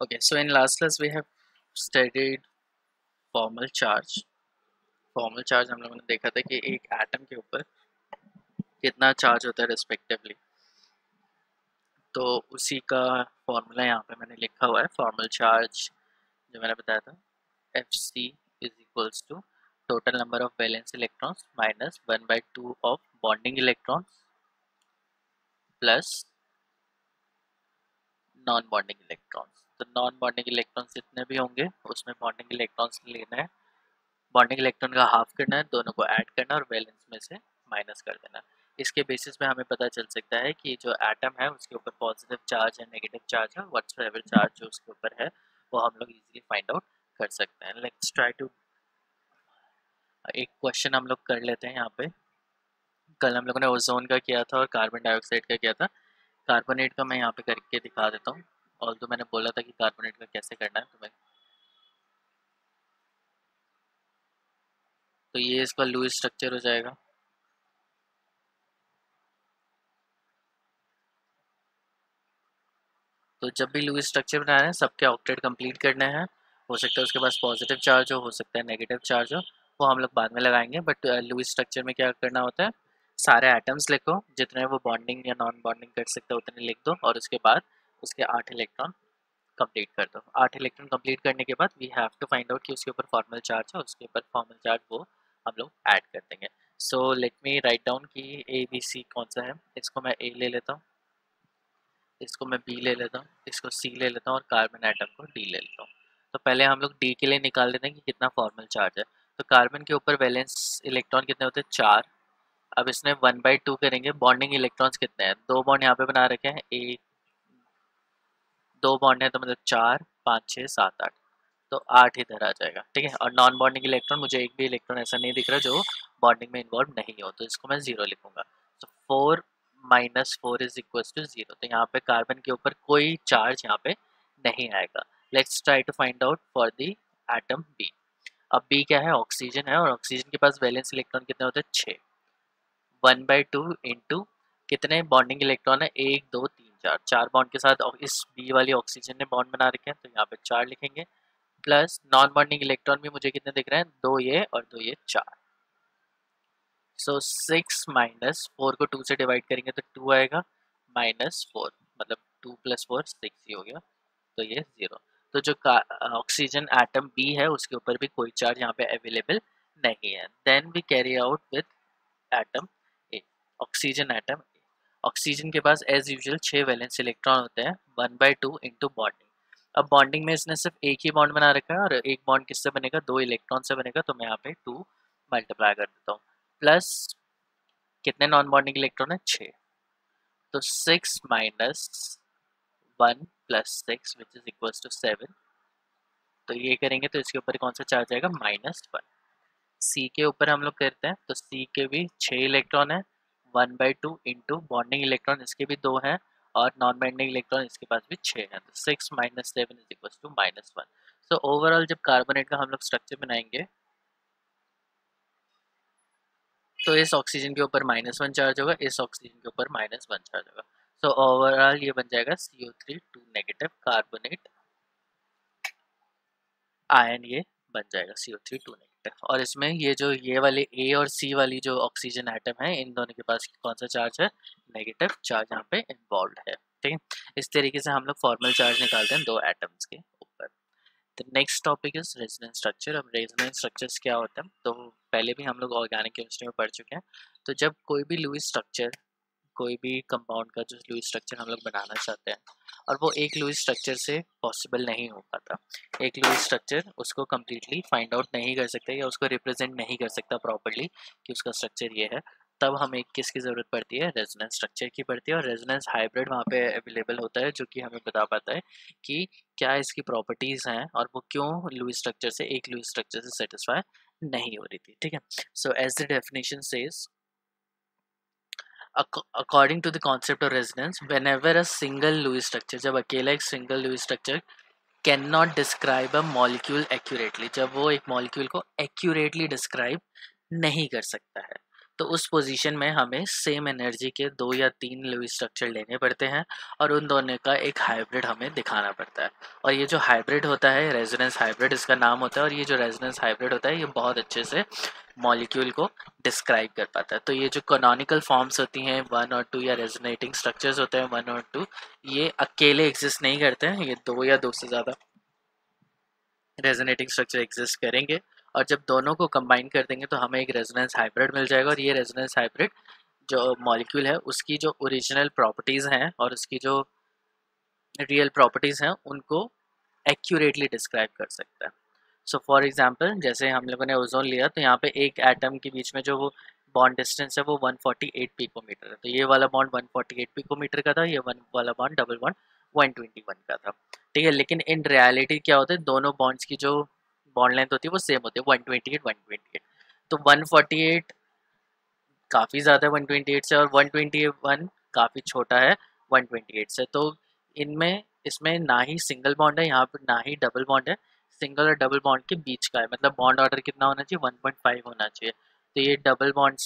Okay, so in last class we have studied formal charge. Formal charge हम लोगों ने देखा था कि एक एटम के ऊपर कितना चार्ज होता है रिस्पेक्टिवली, तो उसी का फॉर्मूला यहाँ पे मैंने लिखा हुआ है। फॉर्मल चार्ज जो मैंने बताया था, F C is equals to total number of valence electrons minus 1/2 of bonding electrons plus non bonding electrons. तो नॉन बॉन्डिंग इलेक्ट्रॉन्स जितने भी होंगे उसमें बॉन्डिंग इलेक्ट्रॉन्स लेना है, बॉन्डिंग इलेक्ट्रॉन का हाफ करना है, दोनों को ऐड करना और वैलेंस में से माइनस कर देना। इसके बेसिस पे हमें पता चल सकता है कि जो एटम है उसके ऊपर पॉजिटिव चार्ज है, नेगेटिव चार्ज है, व्हाटसएवर चार्ज जो उसके ऊपर है वो हम लोग इजीली फाइंड आउट कर सकते हैं। लेट्स ट्राई टू एक क्वेश्चन हम लोग कर लेते हैं यहाँ पे। कल हम लोगों ने ओजोन का किया था और कार्बन डाइऑक्साइड का किया था। कार्बोनेट का मैं यहाँ पे करके दिखा देता हूँ, और तो मैंने बोला था कि कार्बोनेट का कैसे करना है तुम्हें। तो ये इसका लुईस स्ट्रक्चर हो जाएगा। तो जब भी लुईस स्ट्रक्चर बना रहे हैं सबके ऑक्टेट कंप्लीट करने हैं। हो सकता है उसके पास पॉजिटिव चार्ज हो सकता है नेगेटिव चार्ज हो, वो हम लोग बाद में लगाएंगे। बट लुईस स्ट्रक्चर में क्या करना होता है, सारे एटम्स लिखो जितने वो बॉन्डिंग या नॉन बॉन्डिंग कर सकते हो उतने लिख दो, और उसके बाद उसके 8 इलेक्ट्रॉन कंप्लीट कर दो। 8 इलेक्ट्रॉन कंप्लीट करने के बाद we have to find out कि उसके ऊपर फॉर्मल चार्ज है, उसके ऊपर फॉर्मल चार्ज वो हम लोग ऐड कर देंगे। So let me write down कि ए बी सी कौन सा है। इसको मैं ए ले लेता हूँ, इसको मैं बी ले लेता हूँ, इसको सी ले लेता हूँ और कार्बन एटम को डी ले लेता हूँ। तो पहले हम लोग डी के लिए निकाल लेते हैं कि कितना फॉर्मल चार्ज है। तो कार्बन के ऊपर वैलेंस इलेक्ट्रॉन कितने होते हैं, 4। अब इसमें 1/2 करेंगे। बॉन्डिंग इलेक्ट्रॉन्स कितने हैं, 2 बॉन्ड यहाँ पे बना रखे हैं, एक 2 बॉन्ड है तो मतलब 4 5 6 7 8, तो 8 इधर आ जाएगा। ठीक है, और नॉन बॉन्डिंग इलेक्ट्रॉन, मुझे एक भी इलेक्ट्रॉन ऐसा नहीं दिख रहा जो बॉन्डिंग में इन्वॉल्व नहीं हो, तो इसको मैं 0 लिखूंगा। तो 4 माइनस 4 इज इक्वल टू 0। तो यहाँ पे कार्बन के ऊपर कोई चार्ज यहाँ पे नहीं आएगा। Let's try to find out for the atom B. अब बी क्या है, ऑक्सीजन है, और ऑक्सीजन के पास वैलेंस इलेक्ट्रॉन कितने होते हैं, 6। 1/2 इंटू कितने बॉन्डिंग इलेक्ट्रॉन है, 1 2 3 4, 4 बॉन्ड के साथ इस बी वाली ऑक्सीजन ने बॉन्ड बना रखे हैं, तो यहाँ पे 4 लिखेंगे। प्लस नॉन बॉन्डिंग इलेक्ट्रॉन भी मुझे कितने दिख रहे हैं, 2 ये और 2 ये, 4। सो 6 माइनस 4 को 2 से डिवाइड करेंगे तो 2 आएगा, माइनस 4 मतलब 2 प्लस 4 6 ही हो गया, तो ये 0। तो जो ऑक्सीजन एटम बी है उसके ऊपर भी कोई चार्ज यहाँ पे अवेलेबल नहीं है। Then we carry out with atom A, oxygen atom. Oxygen के पास एज यूजुअल 6 वैलेंस इलेक्ट्रॉन होते हैं, 1/2 इंटू बॉन्डिंग। अब बॉन्डिंग में इसने सिर्फ एक ही बॉन्ड बना रखा है, और एक बॉन्ड किससे बनेगा, 2 इलेक्ट्रॉन से बनेगा, तो मैं यहाँ पे 2 मल्टीप्लाई कर देता हूँ। प्लस कितने नॉन बॉन्डिंग इलेक्ट्रॉन है, 6। तो 6 minus 1 plus 6 which is equal to 7। तो ये करेंगे तो इसके ऊपर कौन सा चार्ज आएगा, -1। सी के ऊपर हम लोग करते हैं, तो सी के भी 6 इलेक्ट्रॉन है, 1/2 इंटू बॉन्डिंग इलेक्ट्रॉन इसके भी 2 हैं, और नॉन बॉन्डिंग इलेक्ट्रॉन इसके पास भी 6 हैं, तो 6 minus 7 is equal to -1। So overall जब कार्बोनेट का हम लोग स्ट्रक्चर बनाएंगे तो इस ऑक्सीजन के ऊपर -1 चार्ज होगा, इस ऑक्सीजन के ऊपर -1 चार्ज होगा। सो ओवरऑल ये बन जाएगा CO3 2 नेगेटिव कार्बोनेट आयन, ये बन जाएगा CO3 2 नेगेटिव। और इसमें ये जो ये वाले ए और सी वाली जो ऑक्सीजन एटम है, इन दोनों के पास कौन सा चार्ज है, नेगेटिव चार्ज यहाँ पे इन्वॉल्व है। ठीक है, इस तरीके से हम लोग फॉर्मल चार्ज निकालते हैं दो एटम्स के ऊपर। The next topic is resonance structure. अब रेजोनेंस स्ट्रक्चर्स क्या होते हैं, तो पहले भी हम लोग ऑर्गेनिक केमिस्ट्री में पढ़ चुके हैं। तो जब कोई भी लुईस स्ट्रक्चर, कोई भी कंपाउंड का जो लुईस स्ट्रक्चर हम लोग बनाना चाहते हैं, और वो एक लुईस स्ट्रक्चर से पॉसिबल नहीं हो पाता, एक लुईस स्ट्रक्चर उसको कम्प्लीटली फाइंड आउट नहीं कर सकता या उसको रिप्रेजेंट नहीं कर सकता प्रॉपर्ली कि उसका स्ट्रक्चर ये है, तब हमें एक किसकी ज़रूरत पड़ती है, रेजोनेंस स्ट्रक्चर की पड़ती है। और रेजोनेंस हाइब्रिड वहाँ पे अवेलेबल होता है जो कि हमें बता पाता है कि क्या इसकी प्रॉपर्टीज़ हैं और वो क्यों लुईस स्ट्रक्चर से एक लुईस स्ट्रक्चर से सेटिस्फाई नहीं हो रही थी। ठीक है, so as the definition says, according to the concept of resonance, whenever a single Lewis structure, जब अकेला एक single Lewis structure cannot describe a molecule accurately, जब वो एक molecule को accurately describe नहीं कर सकता है, तो उस पोजीशन में हमें सेम एनर्जी के 2 या 3 लुईस स्ट्रक्चर लेने पड़ते हैं और उन दोनों का एक हाइब्रिड हमें दिखाना पड़ता है। और ये जो हाइब्रिड होता है, रेजोनेंस हाइब्रिड इसका नाम होता है, और ये जो रेजोनेंस हाइब्रिड होता है ये बहुत अच्छे से मॉलिक्यूल को डिस्क्राइब कर पाता है। तो ये जो कैनोनिकल फॉर्म्स होती हैं 1 और 2, या रेजोनेटिंग स्ट्रक्चर्स होते हैं 1 और 2, ये अकेले एग्जिस्ट नहीं करते हैं, ये 2 या 2 से ज़्यादा रेजोनेटिंग स्ट्रक्चर एग्जिस्ट करेंगे। और जब दोनों को कंबाइन कर देंगे तो हमें एक रेजोनेंस हाइब्रिड मिल जाएगा। और ये रेजोनेंस हाइब्रिड जो मॉलिक्यूल है उसकी जो ओरिजिनल प्रॉपर्टीज़ हैं और उसकी जो रियल प्रॉपर्टीज़ हैं उनको एक्यूरेटली डिस्क्राइब कर सकता है। सो फॉर एग्जांपल, जैसे हम लोगों ने ओजोन लिया तो यहाँ पे एक एटम के बीच में जो वो बॉन्ड डिस्टेंस है वो 148 पिकोमीटर है। तो ये वाला बॉन्ड 148 पिकोमीटर का था, ये वाला बॉन्ड डबल बॉन्ड 121 का था। ठीक है, लेकिन इन रियलिटी क्या होता है, दोनों बॉन्ड्स की जो बॉन्ड लेंथ होती है वो सेम होती है, 128 128। तो 148 काफ़ी ज़्यादा है 128 से, और 121 काफ़ी छोटा है 128 से। तो इनमें इसमें ना ही सिंगल बॉन्ड है यहाँ पर, ना ही डबल बॉन्ड है। सिंगल और डबल बॉन्ड के बीच का है, मतलब बॉन्ड ऑर्डर कितना होना चाहिए, 1.5 होना चाहिए। तो ये डबल बॉन्ड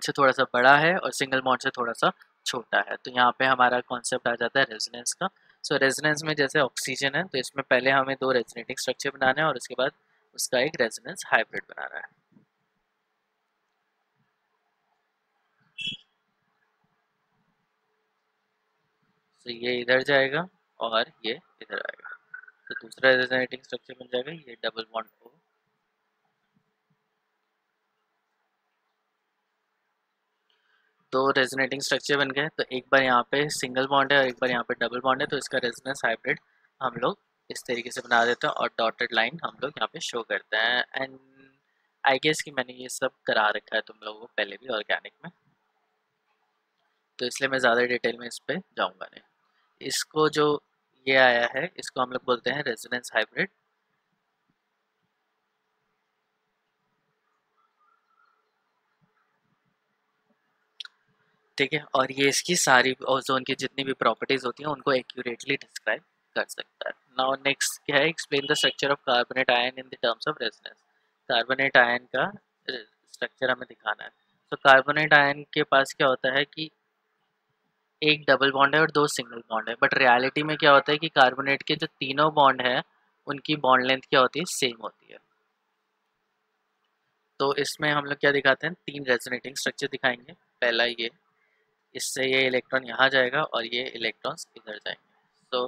से थोड़ा सा बड़ा है और सिंगल बॉन्ड से थोड़ा सा छोटा है। तो यहाँ पे हमारा कॉन्सेप्ट आ जाता है रेजोनेंस का। सो रेजोनेंस में जैसे ऑक्सीजन है तो इसमें पहले हमें 2 रेजोनेटिंग स्ट्रक्चर बनाना है और उसके बाद उसका एक रेजोनेंस हाइब्रिड बनाना है। तो ये इधर जाएगा और ये इधर आएगा, तो दूसरा रेजोनेटिंग स्ट्रक्चर बन जाएगा ये डबल बॉन्ड O। दो रेजोनेटिंग स्ट्रक्चर बन गए, तो एक बार यहाँ पे सिंगल बॉन्ड है और एक बार यहाँ पे डबल बॉन्ड है, तो इसका रेजोनेंस हाइब्रिड हम लोग इस तरीके से बना देते हैं और डॉटेड लाइन हम लोग यहाँ पे शो करते हैं। एंड आई गेस कि मैंने ये सब करा रखा है तुम लोगों को पहले भी ऑर्गेनिक में, तो इसलिए मैं ज़्यादा डिटेल में इस पर जाऊँगा नहीं। इसको जो ये आया है इसको हम लोग बोलते हैं रेजोनेंस हाइब्रिड। ठीक है, और ये इसकी सारी ओजोन की जितनी भी प्रॉपर्टीज होती हैं उनको एक्यूरेटली डिस्क्राइब कर सकता है। नाउ नेक्स्ट क्या है, explain the structure of carbonate ion in the terms of resonance. Carbonate ion का स्ट्रक्चर हमें दिखाना है। तो कार्बोनेट आयन के पास क्या होता है कि एक डबल बॉन्ड है और 2 सिंगल बॉन्ड है, बट रियलिटी में क्या होता है कि कार्बोनेट के जो तीनों बॉन्ड है उनकी बॉन्ड लेंथ क्या होती है, सेम होती है। तो इसमें हम लोग क्या दिखाते हैं, 3 रेजोनेटिंग स्ट्रक्चर दिखाएंगे। पहला ये, इससे ये इलेक्ट्रॉन यहाँ जाएगा और ये इलेक्ट्रॉन्स इधर जाएंगे। तो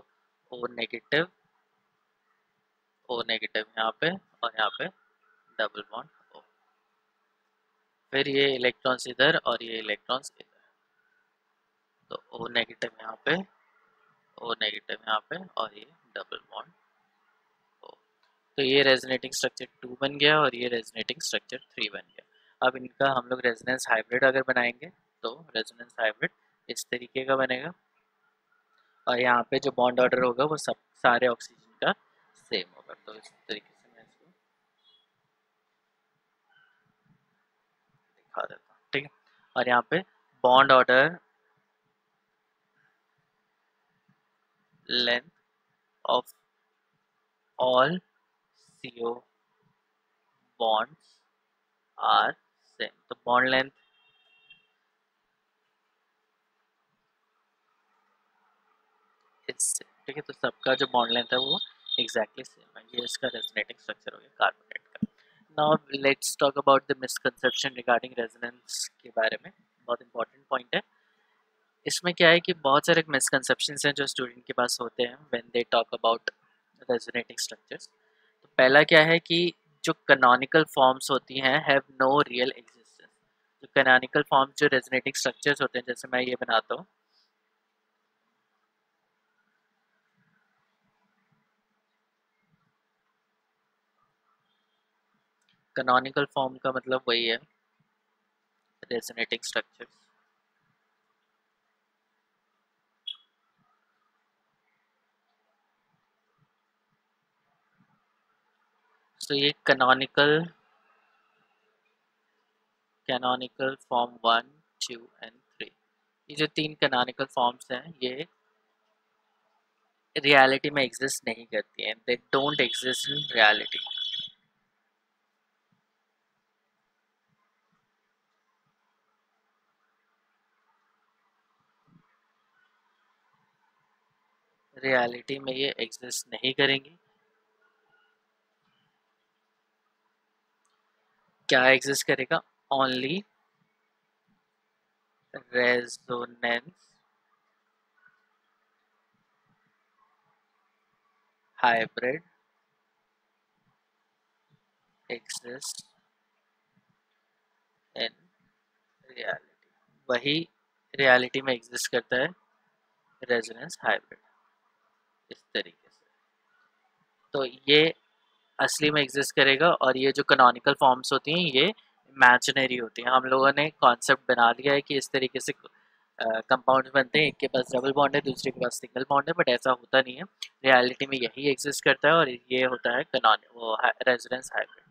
ओ नेगेटिव यहाँ पे और यहाँ पे डबल बॉन्ड ओ। फिर ये इलेक्ट्रॉन्स इधर और ये इलेक्ट्रॉन्स इधर, तो ओ नेगेटिव यहाँ पे, ओ नेगेटिव यहाँ पे और ये डबल बॉन्ड ओ। तो ये रेजोनेटिंग स्ट्रक्चर 2 बन गया और ये रेजोनेटिंग स्ट्रक्चर 3 बन गया। अब इनका हम लोग रेजोनेंस हाइब्रिड अगर बनाएंगे तो रेजोनेंस हाइब्रिड इस तरीके का बनेगा, और यहाँ पे जो बॉन्ड ऑर्डर होगा वो सब सारे ऑक्सीजन का सेम होगा। तो इस तरीके से मैं इसको दिखा देता हूँ। ठीक है, और यहाँ पे bond order length of all CO bonds are same. तो बॉन्ड लेंथ इससे, ठीक है, तो सबका जो बॉन्ड लेंथ है वो एग्जैक्टली सेम है। ये इसका रेजोनेटिंग स्ट्रक्चर हो गया कार्बोनेट का। Now let's talk about the misconception regarding resonance के बारे में, बहुत इंपॉर्टेंट पॉइंट है। इसमें क्या है कि बहुत सारे मिसकंसेप्शंस हैं जो स्टूडेंट के पास होते हैं when they talk about resonating structures. तो पहला क्या है कि जो कैनोनिकल फॉर्म्स होती हैं हैव नो रियल एग्जिस्टेंस। जो कैनोनिकल फॉर्म्स जो रेजोनेटिंग स्ट्रक्चर्स होते हैं, जैसे मैं ये बनाता हूँ, कैनोनिकल फॉर्म का मतलब वही है रेजोनेटिंग स्ट्रक्चर्स। तो ये कैनोनिकल फॉर्म 1 2 एंड 3, ये जो 3 कैनोनिकल फॉर्म्स हैं ये रियलिटी में एग्जिस्ट नहीं करती हैं, they don't exist in reality. Reality में ये एग्जिस्ट नहीं करेंगी। क्या एग्जिस्ट करेगा? Only resonance hybrid exist in reality, वही रियलिटी में एग्जिस्ट करता है, रेजोनेंस हाइब्रिड, इस तरीके से। तो ये असली में एग्जिस्ट करेगा, और ये जो कैनोनिकल फॉर्म्स होती हैं ये इमेजिनरी होती हैं। हम लोगों ने कॉन्सेप्ट बना लिया है कि इस तरीके से कंपाउंड्स बनते हैं, एक के पास डबल बॉन्ड है, दूसरे के पास सिंगल बॉन्ड है, बट ऐसा होता नहीं है। रियलिटी में यही एग्जिस्ट करता है, और ये होता है वो रेजोनेंस हाइब्रिड।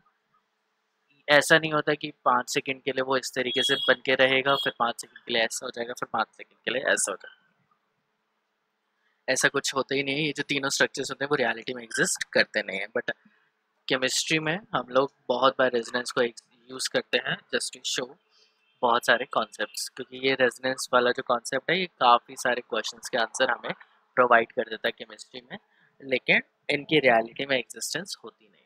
ऐसा नहीं होता कि 5 सेकंड के लिए वो इस तरीके से बन के रहेगा, फिर 5 सेकंड के लिए ऐसा हो जाएगा, फिर 5 सेकंड के लिए ऐसा हो जाएगा। ऐसा कुछ होता ही नहीं है। ये जो तीनों स्ट्रक्चर्स होते हैं वो रियलिटी में एग्जिस्ट करते नहीं है। बट केमिस्ट्री में हम लोग बहुत बार रेजोनेंस को यूज़ करते हैं जस्ट टू शो बहुत सारे कॉन्सेप्ट्स, क्योंकि ये रेजोनेंस वाला जो कॉन्सेप्ट है ये काफ़ी सारे क्वेश्चंस के आंसर हमें प्रोवाइड कर देता है केमिस्ट्री में, लेकिन इनकी रियलिटी में एग्जिस्टेंस होती नहीं है।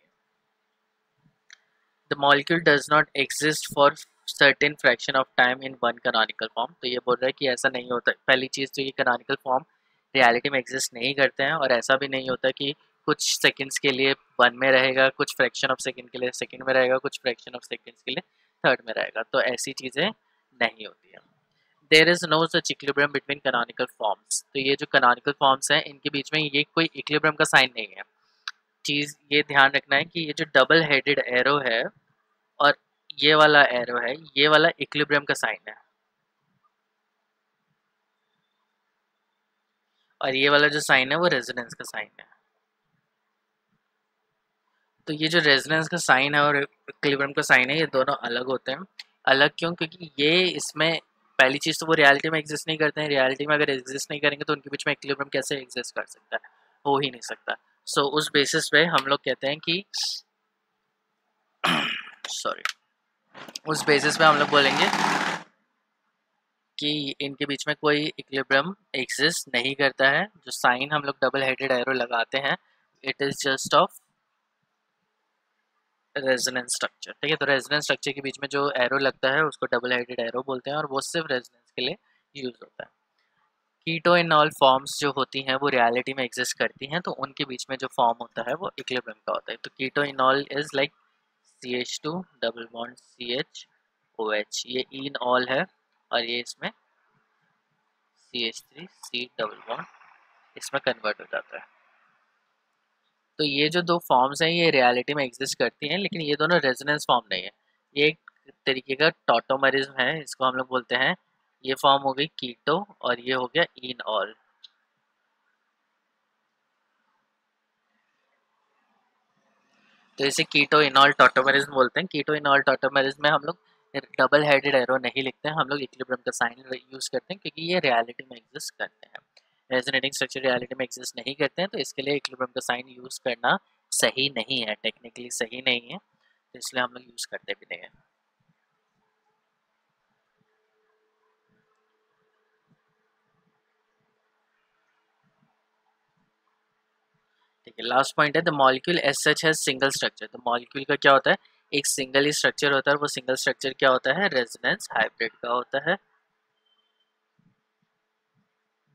The molecule does not exist for certain fraction of time in one canonical form। तो ये बोल रहा है कि ऐसा नहीं होता। पहली चीज़ तो ये canonical form रियलिटी में एग्जिस्ट नहीं करते हैं, और ऐसा भी नहीं होता कि कुछ सेकंड्स के लिए वन में रहेगा, कुछ फ्रैक्शन ऑफ सेकंड के लिए सेकंड में रहेगा, कुछ फ्रैक्शन ऑफ सेकंड्स के लिए थर्ड में रहेगा। तो ऐसी चीज़ें नहीं होती है। There is no such equilibrium between canonical forms. तो ये जो कैनोनिकल फॉर्म्स हैं इनके बीच में ये कोई इक्विलिब्रियम का साइन नहीं है। चीज़ ये ध्यान रखना है कि ये जो डबल हेडेड एरो है और ये वाला एरो है, ये वाला इक्विलिब्रियम का साइन है, और ये वाला जो साइन है वो रेजोनेंस का साइन है। तो ये जो रेजोनेंस का साइन है और इक्विलिब्रियम का साइन है, ये दोनों अलग होते हैं। अलग क्यों? क्योंकि ये इसमें पहली चीज़ तो वो रियलिटी में एग्जिस्ट नहीं करते हैं। रियलिटी में अगर एग्जिस्ट नहीं करेंगे तो उनके बीच में इक्विलिब्रियम कैसे एग्जिस्ट कर सकता है? हो ही नहीं सकता। सो उस बेसिस पे हम लोग कहते हैं कि सॉरी, उस बेसिस पे हम लोग बोलेंगे कि इनके बीच में कोई इक्विलिब्रियम एग्जिस्ट नहीं करता है। जो साइन हम लोग डबल हेडेड एरो लगाते हैं, it is just of resonance structure. ठीक है, तो रेजोनेंस स्ट्रक्चर के बीच में जो एरो लगता है उसको डबल हेडेड एरो बोलते हैं, और वो सिर्फ रेजोनेंस के लिए यूज होता है। कीटोइनॉल फॉर्म्स जो होती हैं वो रियलिटी में एग्जिस्ट करती हैं, तो उनके बीच में जो फॉर्म होता है वो इक्विलिब्रियम का होता है। तो कीटोइनॉल is like CH2 double bond CH OH, ये इनऑल है, और ये इसमें CH3 C डबल बॉन्ड इसमें कन्वर्ट हो जाता है। तो ये जो दो फॉर्म्स हैं ये रियलिटी में एग्जिस्ट करती हैं, लेकिन ये दोनों रेजोनेंस फॉर्म नहीं है। ये एक तरीके का टॉटोमरिज्म है, इसको हम लोग बोलते हैं। ये फॉर्म हो गई कीटो, और ये हो गया इनऑल। तो इसे कीटो इनॉल टॉटोमरिज्म बोलते हैं। कीटो इनॉल टॉटोमरिज्म में हम लोग डबल हेडेड एरो नहीं लिखते हैं, हम लोग इक्विलिब्रियम का साइन यूज करते हैं, क्योंकि ये रियलिटी में एग्जिस्ट करते हैं। रेजोनेटिंग स्ट्रक्चर रियलिटी में एग्जिस्ट नहीं करते हैं, तो इसके लिए इक्विलिब्रियम का साइन यूज करना सही नहीं है, टेक्निकली सही नहीं है, तो इसलिए हम लोग यूज करते भी नहीं है। ठीक है, लास्ट पॉइंट है the molecule as such has single structure. तो मॉलिक्यूल का क्या होता है? एक सिंगल ही स्ट्रक्चर होता है। वो सिंगल स्ट्रक्चर क्या होता है? रेजोनेंस हाइब्रिड का होता है,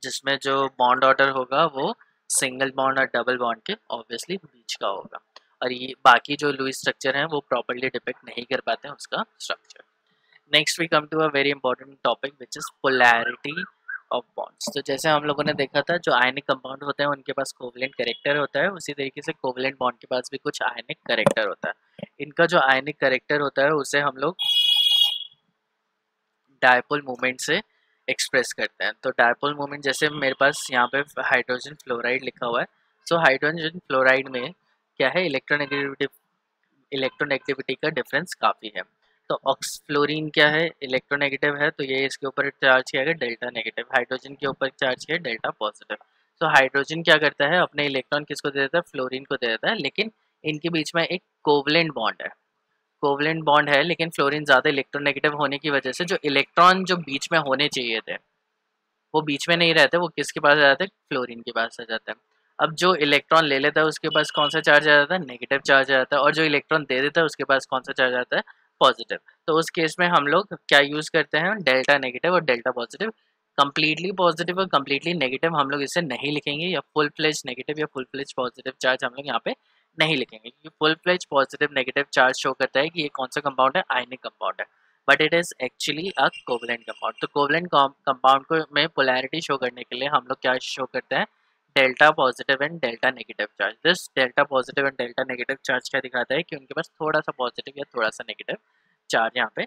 जिसमें जो बॉन्ड ऑर्डर होगा वो सिंगल बॉन्ड और डबल बॉन्ड के ऑब्वियसली बीच का होगा, और ये बाकी जो लुईस स्ट्रक्चर हैं वो प्रॉपर्ली डिपेक्ट नहीं कर पाते हैं उसका structure. Next we come to a very important topic which is polarity of bonds. तो जैसे हम लोगों ने देखा था जो आयनिक कंपाउंड होते हैं उनके पास कोवलेंट कैरेक्टर होता है, उसी तरीके से कोवलेंट बॉन्ड के पास भी कुछ आयनिक कैरेक्टर होता है। इनका जो आयनिक कैरेक्टर होता है उसे हम लोग डायपोल मोमेंट से एक्सप्रेस करते हैं। तो डायपोल मोमेंट, जैसे मेरे पास यहाँ पे हाइड्रोजन फ्लोराइड लिखा हुआ है, सो हाइड्रोजन फ्लोराइड में क्या है? इलेक्ट्रोनेगेटिविटी का डिफरेंस काफ़ी है। तो ऑक्सफ्लोरीन क्या है? इलेक्ट्रोनेगेटिव है, तो ये इसके ऊपर चार्ज किया गया डेल्टा नेगेटिव। हाइड्रोजन के ऊपर चार्ज किया डेल्टा पॉजिटिव। तो हाइड्रोजन क्या करता है? अपने इलेक्ट्रॉन किसको दे देता है? फ्लोरीन को दे देता है, लेकिन इनके बीच में एक कोवलेंट बॉन्ड है। कोवलेंट बॉन्ड है, लेकिन फ्लोरीन ज़्यादा इलेक्ट्रोनेगेटिव होने की वजह से जो इलेक्ट्रॉन जो बीच में होने चाहिए थे वो बीच में नहीं रहते, वो किसके पास आ जाते हैं, फ्लोरीन के पास आ जाता है। अब जो इलेक्ट्रॉन ले लेता है उसके पास कौन सा चार्ज आ जाता है, नेगेटिव चार्ज आ जाता है, और जो इलेक्ट्रॉन दे देता है उसके पास कौन सा चार्ज आता है, पॉजिटिव। तो उस केस में हम लोग क्या यूज़ करते हैं, डेल्टा नेगेटिव और डेल्टा पॉजिटिव। कंप्लीटली पॉजिटिव और कंप्लीटली नेगेटिव हम लोग इसे नहीं लिखेंगे, या फुल फ्लेज नेगेटिव या फुल फ्लेज पॉजिटिव चार्ज हम लोग यहाँ पे नहीं लिखेंगे, क्योंकि full fledge positive negative charge show करता है कि ये कौन सा कंपाउंड है, आयनिक कंपाउंड है, but it is actually a covalent compound. तो कोवलेंट कंपाउंड को में पोलैरिटी शो करने के लिए हम लोग क्या शो करते हैं, delta positive and delta negative charge. This delta positive and delta negative charge क्या दिखाता है कि उनके पास थोड़ा सा पॉजिटिव या थोड़ा सा नेगेटिव चार्ज यहाँ पे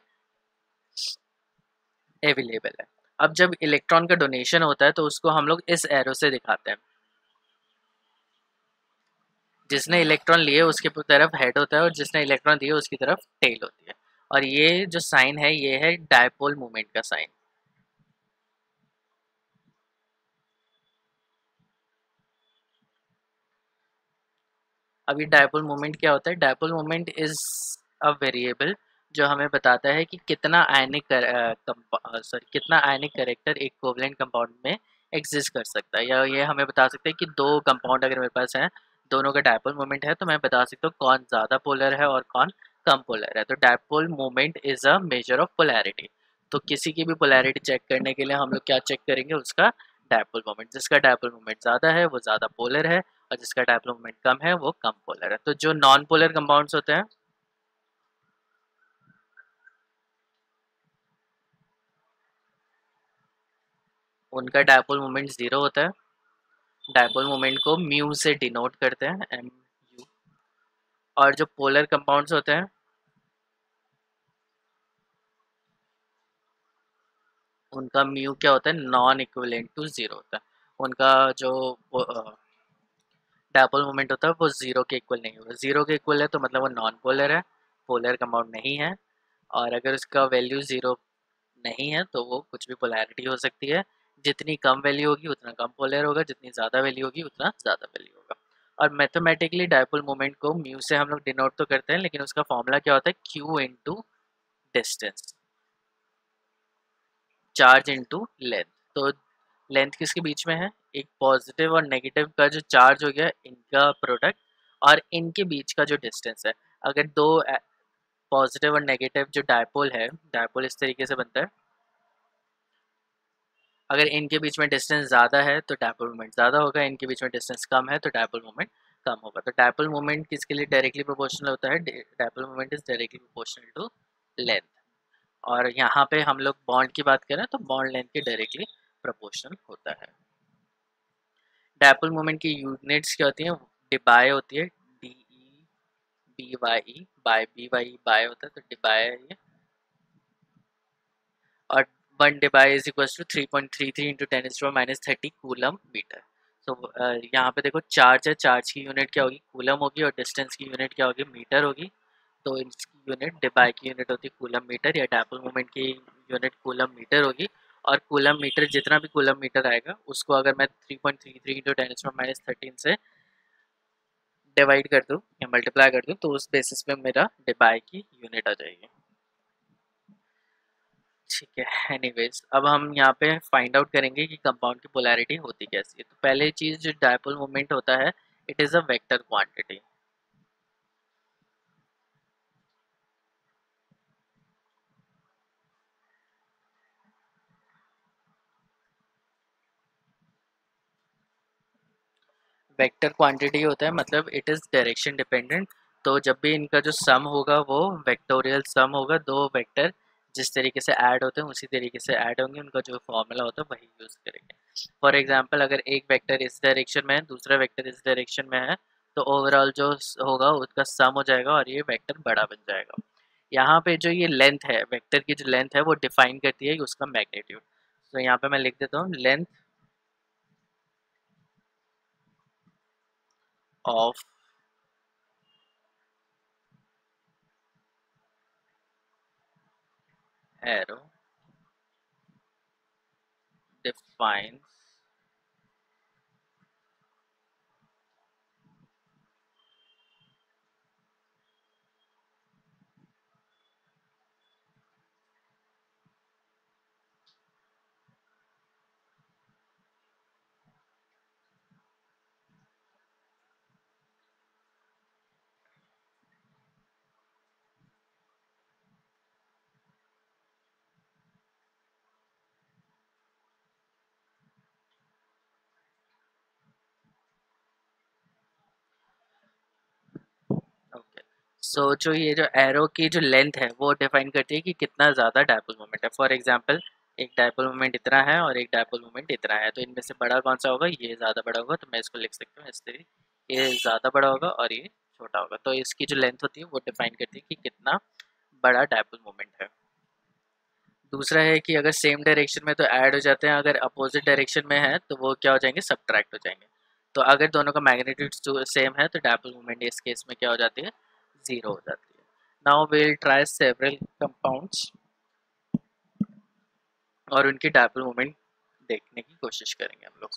अवेलेबल है। अब जब इलेक्ट्रॉन का डोनेशन होता है तो उसको हम लोग इस एरो से दिखाते हैं, जिसने इलेक्ट्रॉन लिए उसके तरफ हेड होता है और जिसने इलेक्ट्रॉन दिए उसकी तरफ टेल होती है। और ये जो साइन है ये है डायपोल मूवमेंट का साइन। अभी डायपोल मोमेंट क्या होता है, dipole moment is a variable जो हमें बताता है कि कितना आयनिक सॉरी कितना आयनिक कैरेक्टर एक कोवलेंट कंपाउंड में एग्जिस्ट कर सकता है, या ये हमें बता सकते हैं कि दो कंपाउंड अगर मेरे पास हैं, दोनों का डायपोल मोमेंट है, तो मैं बता सकता हूँ कौन ज़्यादा पोलर है और कौन कम पोलर है। तो dipole moment is a measure of polarity. तो किसी की भी पोलैरिटी चेक करने के लिए हम लोग क्या चेक करेंगे, उसका डायपोल मोमेंट। जिसका डायपोल मोमेंट ज़्यादा है वो ज़्यादा पोलर है, और जिसका डायपोल मोमेंट कम है वो कम पोलर है। तो जो नॉन पोलर कंपाउंड्स होते हैं उनका डायपोल मोमेंट जीरो होता है। डायपोल मोमेंट को म्यू से डिनोट करते हैं, MU। और जो पोलर कंपाउंड्स होते हैं उनका म्यू क्या होता है, नॉन इक्विवेलेंट टू जीरो होता है। उनका जो डायपोल मोमेंट होता है वो जीरो के इक्वल नहीं होगा। जीरो के इक्वल है तो मतलब वो नॉन पोलर है, पोलर कंपाउंड नहीं है। और अगर उसका वैल्यू जीरो नहीं है तो वो कुछ भी पोलैरिटी हो सकती है। जितनी कम वैल्यू होगी उतना कम पोलर होगा, जितनी ज़्यादा वैल्यू होगी उतना ज़्यादा वैल्यू होगा। और मैथमेटिकली डायपोल मोमेंट को म्यू से हम लोग डिनोट तो करते हैं, लेकिन उसका फॉर्मूला क्या होता है, Q into distance, charge into length. तो लेंथ किसके बीच में है, एक पॉजिटिव और नेगेटिव का जो चार्ज हो गया इनका प्रोडक्ट, और इनके बीच का जो डिस्टेंस है। अगर दो पॉजिटिव और नेगेटिव जो डायपोल है, डायपोल इस तरीके से बनता है, अगर इनके बीच में डिस्टेंस ज़्यादा है तो डायपोल मोमेंट ज़्यादा होगा, इनके बीच में डिस्टेंस कम है तो डायपोल मोमेंट कम होगा। तो डायपोल मोमेंट किसके लिए डायरेक्टली प्रोपोर्शनल होता है, dipole moment is directly proportional to length. और यहाँ पे हम लोग बॉन्ड की बात करें तो बॉन्ड लेंथ के डायरेक्टली प्रोपोर्शनल होता है। डायपोल मोमेंट की यूनिट्स क्या होती हैं, डिबाई होती है, DE बाय BY बाय होता है तो डिबाई है ये। और 1 debye is equal to 3.33 into 10⁻³ coulomb metre. तो यहाँ पे देखो चार्ज है, चार्ज की यूनिट क्या होगी, कूलम होगी, और डिस्टेंस की यूनिट क्या होगी, मीटर होगी। तो इसकी यूनिट डिबाई की यूनिट होती है कूलम मीटर, या डायपोल मोमेंट की यूनिट कूलम मीटर होगी। और कूलम मीटर जितना भी कूलम मीटर आएगा उसको अगर मैं 3.33 इंटू 10⁻³ से डिवाइड कर दूँ या मल्टीप्लाई कर दूँ तो उस बेसिस पे मेरा डिबाई की यूनिट आ जाएगी। ठीक है, एनीवेज अब हम यहाँ पे फाइंड आउट करेंगे कि कंपाउंड की पोलैरिटी होती कैसी है। तो पहले चीज़ जो डायपोल मोमेंट होता है, it is a vector quantity. Vector quantity होता है मतलब इट इज़ डायरेक्शन डिपेंडेंट। तो जब भी इनका जो सम होगा वो वेक्टोरियल सम होगा, दो वेक्टर जिस तरीके से ऐड होते हैं उसी तरीके से ऐड होंगे, उनका जो फॉर्मूला होता है वही यूज़ करेंगे। फॉर एग्जांपल अगर एक वेक्टर इस डायरेक्शन में है, दूसरा वेक्टर इस डायरेक्शन में है, तो ओवरऑल जो होगा उसका सम हो जाएगा और ये वेक्टर बड़ा बन जाएगा। यहाँ पे जो ये लेंथ है, वेक्टर की जो लेंथ है वो डिफाइन करती है उसका मैग्नीट्यूड। तो यहाँ पे मैं लिख देता हूँ length of arrow defines okay, so जो ये जो एरो की जो लेंथ है वो डिफाइन करती है कि कितना ज़्यादा डायपोल मोमेंट है। फॉर एग्जांपल एक डायपोल मोमेंट इतना है और एक डायपोल मोमेंट इतना है, तो इनमें से बड़ा कौन सा होगा? ये ज़्यादा बड़ा होगा, तो मैं इसको लिख सकता हूँ इस तरीके, ये ज़्यादा बड़ा होगा और ये छोटा होगा। तो इसकी जो लेंथ होती है वो डिफाइन करती है कि कितना बड़ा डायपोल मोमेंट है। दूसरा है कि अगर सेम डायरेक्शन में तो ऐड हो जाते हैं, अगर अपोजिट डायरेक्शन में है तो वो क्या हो जाएंगे? सब्ट्रैक्ट हो जाएंगे। तो अगर दोनों का मैग्नीट्यूड सेम है तो डायपोल मोमेंट इस केस में क्या हो जाती है? जीरो हो जाती है। Now will try several compounds और उनकी डायपोल मोमेंट देखने की कोशिश करेंगे हम लोग।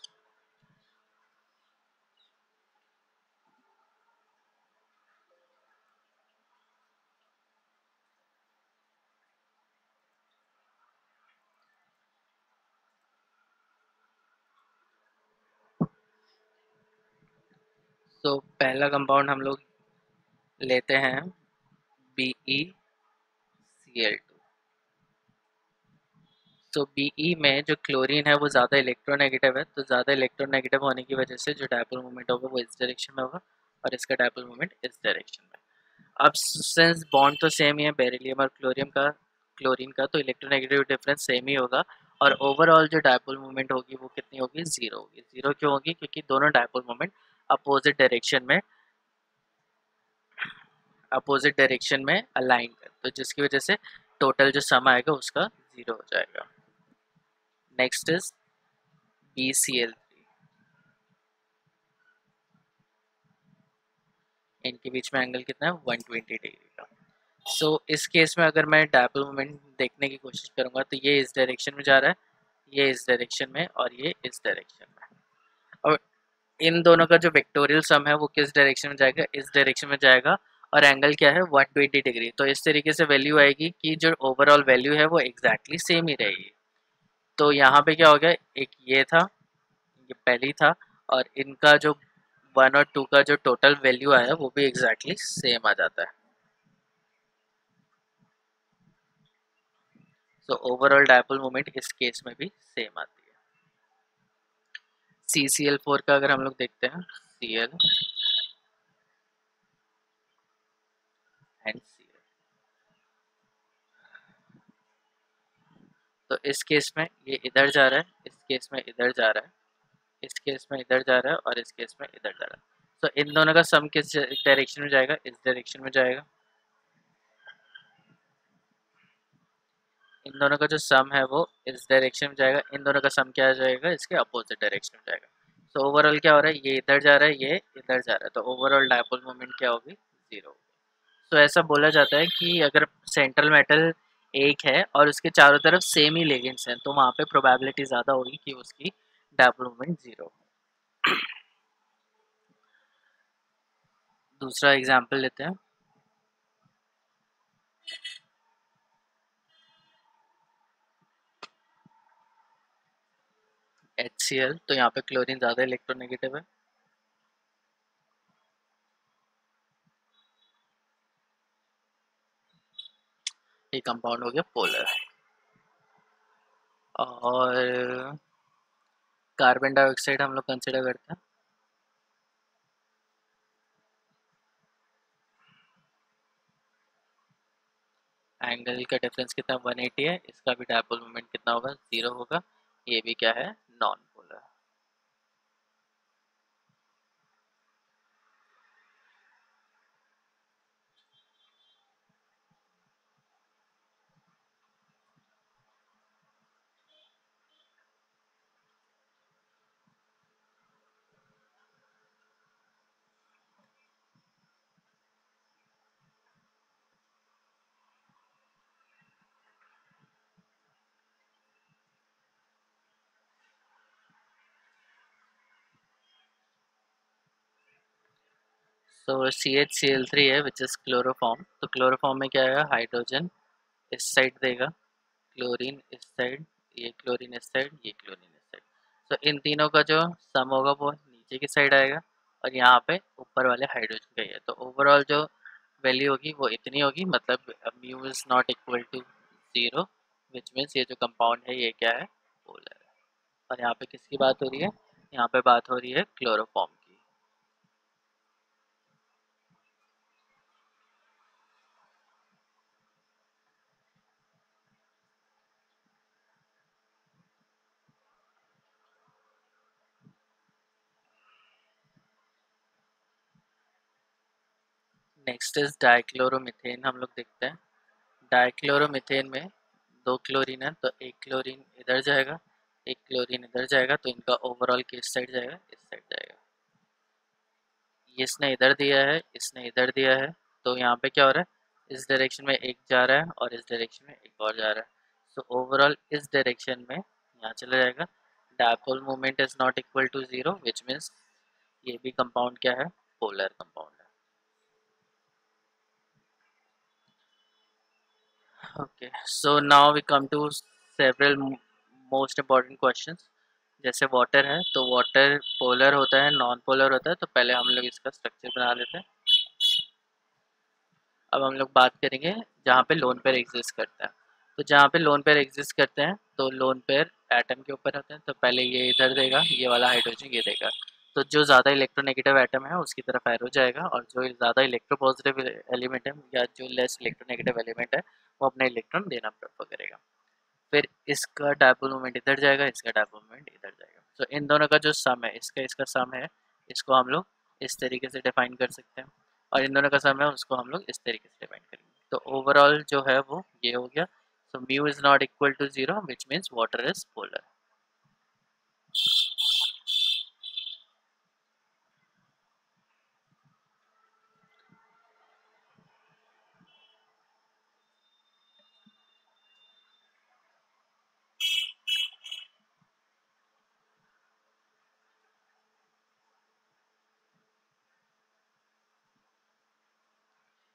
तो पहला कंपाउंड हम लोग लेते हैं BeCl2। तो Be में जो क्लोरीन है वो ज़्यादा इलेक्ट्रोनेगेटिव है, तो ज़्यादा इलेक्ट्रोनेगेटिव होने की वजह से जो डायपोल मोमेंट होगा वो इस डायरेक्शन में होगा और इसका डायपोल मोमेंट इस डायरेक्शन में। अब सिंस बॉन्ड तो सेम ही है बेरिलियम और क्लोरीन का, तो इलेक्ट्रोनेगेटिव डिफरेंस सेम ही होगा और ओवरऑल जो डायपोल मोमेंट होगी वो कितनी होगी? जीरो होगी। जीरो क्यों होगी? क्योंकि दोनों डायपोल मोमेंट अपोजिट डायरेक्शन में अलाइन है, तो जिसकी वजह से टोटल जो सम आएगा उसका जीरो हो जाएगा। Next is BCl3। इनके बीच में एंगल कितना है? 120 डिग्री का। सो इस केस में अगर मैं डायपोल मोमेंट देखने की कोशिश करूंगा तो ये इस डायरेक्शन में जा रहा है, ये इस डायरेक्शन में और ये इस डायरेक्शन में। और इन दोनों का जो वेक्टोरियल सम है वो किस डायरेक्शन में जाएगा? इस डायरेक्शन में जाएगा और एंगल क्या है? 120 डिग्री। तो इस तरीके से वैल्यू आएगी कि जो ओवरऑल वैल्यू है वो एग्जैक्टली सेम ही रहेगी। तो यहाँ पे क्या हो गया? एक ये था, ये पहली था, और इनका जो 1 और 2 का जो टोटल वैल्यू आया वो भी एग्जैक्टली सेम आ जाता है। तो ओवरऑल डायपोल मोमेंट इस केस में भी सेम आती है। CCl4 का अगर हम लोग देखते हैं, Cl एंड Cl, तो इस केस में ये इधर जा रहा है, इस केस में इधर जा रहा है, इस केस में इधर जा रहा है और इस केस में इधर जा रहा है। तो इन दोनों का सम किस डायरेक्शन में जाएगा? इस डायरेक्शन में जाएगा। इन दोनों का जो सम है वो इस डायरेक्शन में जाएगा, इन दोनों का सम क्या आ जाएगा? इसके अपोजिट डायरेक्शन में जाएगा। तो ओवरऑल क्या हो रहा है? ये इधर जा रहा है, ये इधर जा रहा है, तो ओवरऑल डायपोल मोमेंट क्या होगी? जीरो। तो ऐसा बोला जाता है कि अगर सेंट्रल मेटल एक है और उसके चारों तरफ सेम ही लेगेंड्स हैं तो वहाँ पे प्रोबेबिलिटी ज़्यादा होगी कि उसकी डायपोल मोमेंट जीरो। दूसरा एग्जांपल लेते हैं, HCl। तो यहाँ पे क्लोरीन ज़्यादा इलेक्ट्रोनेगेटिव है, ये कंपाउंड हो गया पोलर। और कार्बन डाइऑक्साइड हम लोग कंसिडर करते हैं, एंगल का डिफरेंस कितना? 180 है, इसका भी डायपोल मोमेंट कितना होगा? जीरो होगा। ये भी क्या है? Non polar. सो CHCl3 है विच इज क्लोरोफॉर्म। तो क्लोरोफॉर्म में क्या आएगा? हाइड्रोजन इस साइड देगा, क्लोरीन इस साइड, ये क्लोरीन इस साइड, ये क्लोरीन इस साइड। तो इन तीनों का जो सम होगा वो नीचे की साइड आएगा और यहाँ पे ऊपर वाले हाइड्रोजन का ही है। तो ओवरऑल जो वैल्यू होगी वो इतनी होगी, मतलब mu is not equal to zero, which means ये जो कंपाउंड है ये क्या है? पोलर है। और यहाँ पे किसकी बात हो रही है? यहाँ पे बात हो रही है क्लोरोफॉर्म की। नेक्स्ट इज डाइक्लोरोमीथेन हम लोग देखते हैं। डाइक्लोरोमीथेन में दो क्लोरीन है, तो एक क्लोरीन इधर जाएगा, एक क्लोरीन इधर जाएगा, तो इनका ओवरऑल किस साइड जाएगा, इस साइड जाएगा। इसने इधर दिया है, इसने इधर दिया है, तो यहाँ पे क्या हो रहा है, इस डायरेक्शन में एक जा रहा है और इस डायरेक्शन में एक और जा रहा है। सो ओवरऑल इस डायरेक्शन में यहाँ चला जाएगा। Dipole moment is not equal to zero, which means ये भी कंपाउंड क्या है, पोलर कंपाउंड है। Okay, so now we come to several most important questions. जैसे वाटर है, तो वाटर पोलर होता है, नॉन पोलर होता है, तो पहले हम लोग इसका स्ट्रक्चर बना लेते हैं। अब हम लोग बात करेंगे जहाँ पे लोन पेयर एग्जिस्ट करता है। तो जहाँ पे लोन पेयर एग्जिस्ट करते हैं, तो लोन पेयर एटम के ऊपर होते हैं, तो पहले ये इधर देगा, ये वाला हाइड्रोजन ये देगा। तो जो ज़्यादा इलेक्ट्रोनेगेटिव एटम है उसकी तरफ एरो जाएगा, और जो ज़्यादा इलेक्ट्रोपॉजिटिव एलिमेंट है या जो लेस इलेक्ट्रोनेगेटिव एलिमेंट है वो अपना इलेक्ट्रॉन देना प्रेफर करेगा। फिर इसका डायपोल मोमेंट इधर जाएगा, इसका डायपोल मोमेंट इधर जाएगा। तो इन दोनों का जो सम है, इसका इसका सम है, इसको हम लोग इस तरीके से डिफाइन कर सकते हैं, और इन दोनों का सम है उसको हम लोग इस तरीके से डिफाइन करेंगे। तो ओवरऑल जो है वो ये हो गया। So mu is not equal to zero, which means water is polar.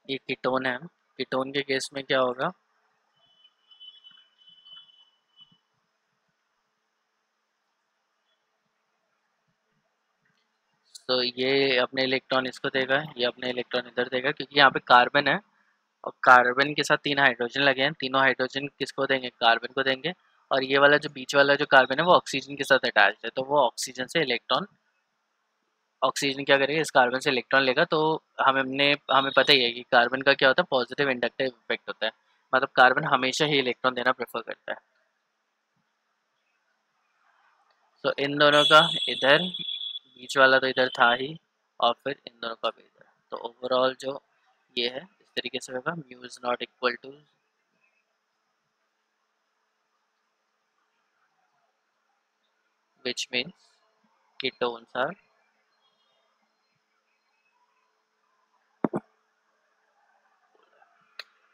ये कीटोन है, कीटोन के केस में क्या होगा, तो ये अपने इलेक्ट्रॉन इसको देगा, ये अपने इलेक्ट्रॉन इधर देगा, क्योंकि यहाँ पे कार्बन है और कार्बन के साथ तीन हाइड्रोजन लगे हैं, तीनों हाइड्रोजन किसको देंगे, कार्बन को देंगे। और ये वाला जो बीच वाला जो कार्बन है वो ऑक्सीजन के साथ अटैच्ड है, तो वो ऑक्सीजन से इलेक्ट्रॉन, ऑक्सीजन क्या करेगा, इस कार्बन से इलेक्ट्रॉन लेगा। तो हमें पता ही है कि कार्बन का क्या होता है, पॉजिटिव इंडक्टिव इफेक्ट होता है, मतलब कार्बन हमेशा ही इलेक्ट्रॉन देना प्रेफर करता है। तो इन दोनों का इधर, बीच वाला तो इधर था ही, और फिर इन दोनों का भी इधर। तो ओवरऑल जो ये है इस तरीके से होगा, mu is not equal to, which means ketones are,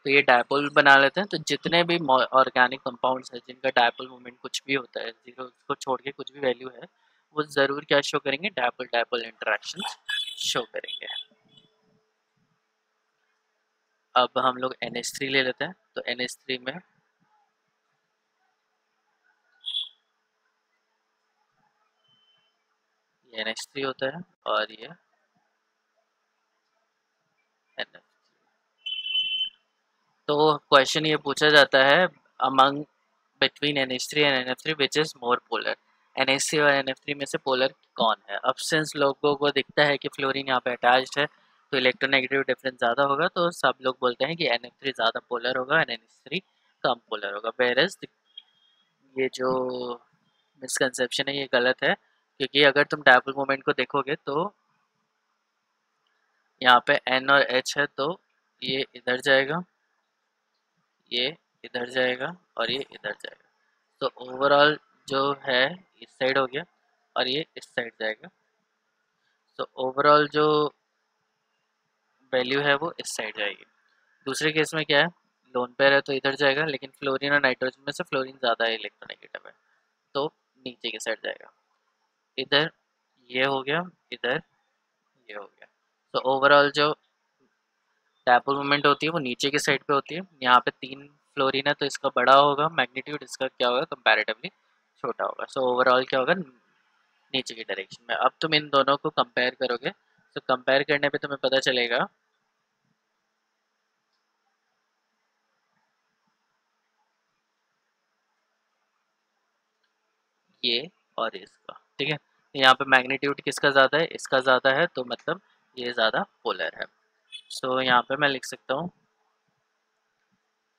तो ये डायपोल बना लेते हैं। तो जितने भी ऑर्गेनिक कंपाउंड्स हैं जिनका डायपोल मोमेंट कुछ भी होता है, जीरो को छोड़ के कुछ भी वैल्यू है, वो ज़रूर क्या शो करेंगे, डायपोल डायपोल इंटरेक्शंस शो करेंगे। अब हम लोग NH3 ले लेते हैं। तो NH3 में ये NH3 होता है और ये NF। तो क्वेश्चन ये पूछा जाता है, among between NH3 and NF3 which is more polar. NH3 और NF3 में से पोलर कौन है। अब सिंस लोगों को दिखता है कि फ्लोरीन यहाँ पे अटैच्ड है, तो इलेक्ट्रोनेगेटिव डिफरेंस ज़्यादा होगा, तो सब लोग बोलते हैं कि NF3 ज़्यादा पोलर होगा और NH3 कम पोलर होगा। वेयरएज ये जो मिसकंसेप्शन है ये गलत है, क्योंकि अगर तुम डायपोल मोमेंट को देखोगे तो यहाँ पे N और H है, तो ये इधर जाएगा, ये इधर जाएगा और ये इधर जाएगा। तो ओवरऑल जो है इस साइड हो गया और ये इस साइड जाएगा। तो ओवरऑल जो वैल्यू है वो इस साइड जाएगी। दूसरे केस में क्या है, लोन पेयर है तो इधर जाएगा, लेकिन फ्लोरीन और नाइट्रोजन में से फ्लोरीन ज़्यादा है इलेक्ट्रोनेगेटिव है, तो नीचे की साइड जाएगा। इधर ये हो गया, इधर ये हो गया। तो ओवरऑल जो डायपोल मोमेंट होती है वो नीचे की साइड पे होती है। यहाँ पे तीन फ्लोरीन है तो इसका बड़ा होगा मैग्नीट्यूड, इसका क्या होगा कंपैरेटिवली छोटा होगा। सो ओवरऑल क्या होगा, नीचे की डायरेक्शन में। अब तुम इन दोनों को कंपेयर करोगे, तो कंपेयर करने पे तुम्हें पता चलेगा ये और इसका, ठीक है। यहाँ पे मैग्नीट्यूड किसका ज़्यादा है, इसका ज़्यादा है, तो मतलब ये ज़्यादा पोलर है। सो यहाँ पे मैं लिख सकता हूँ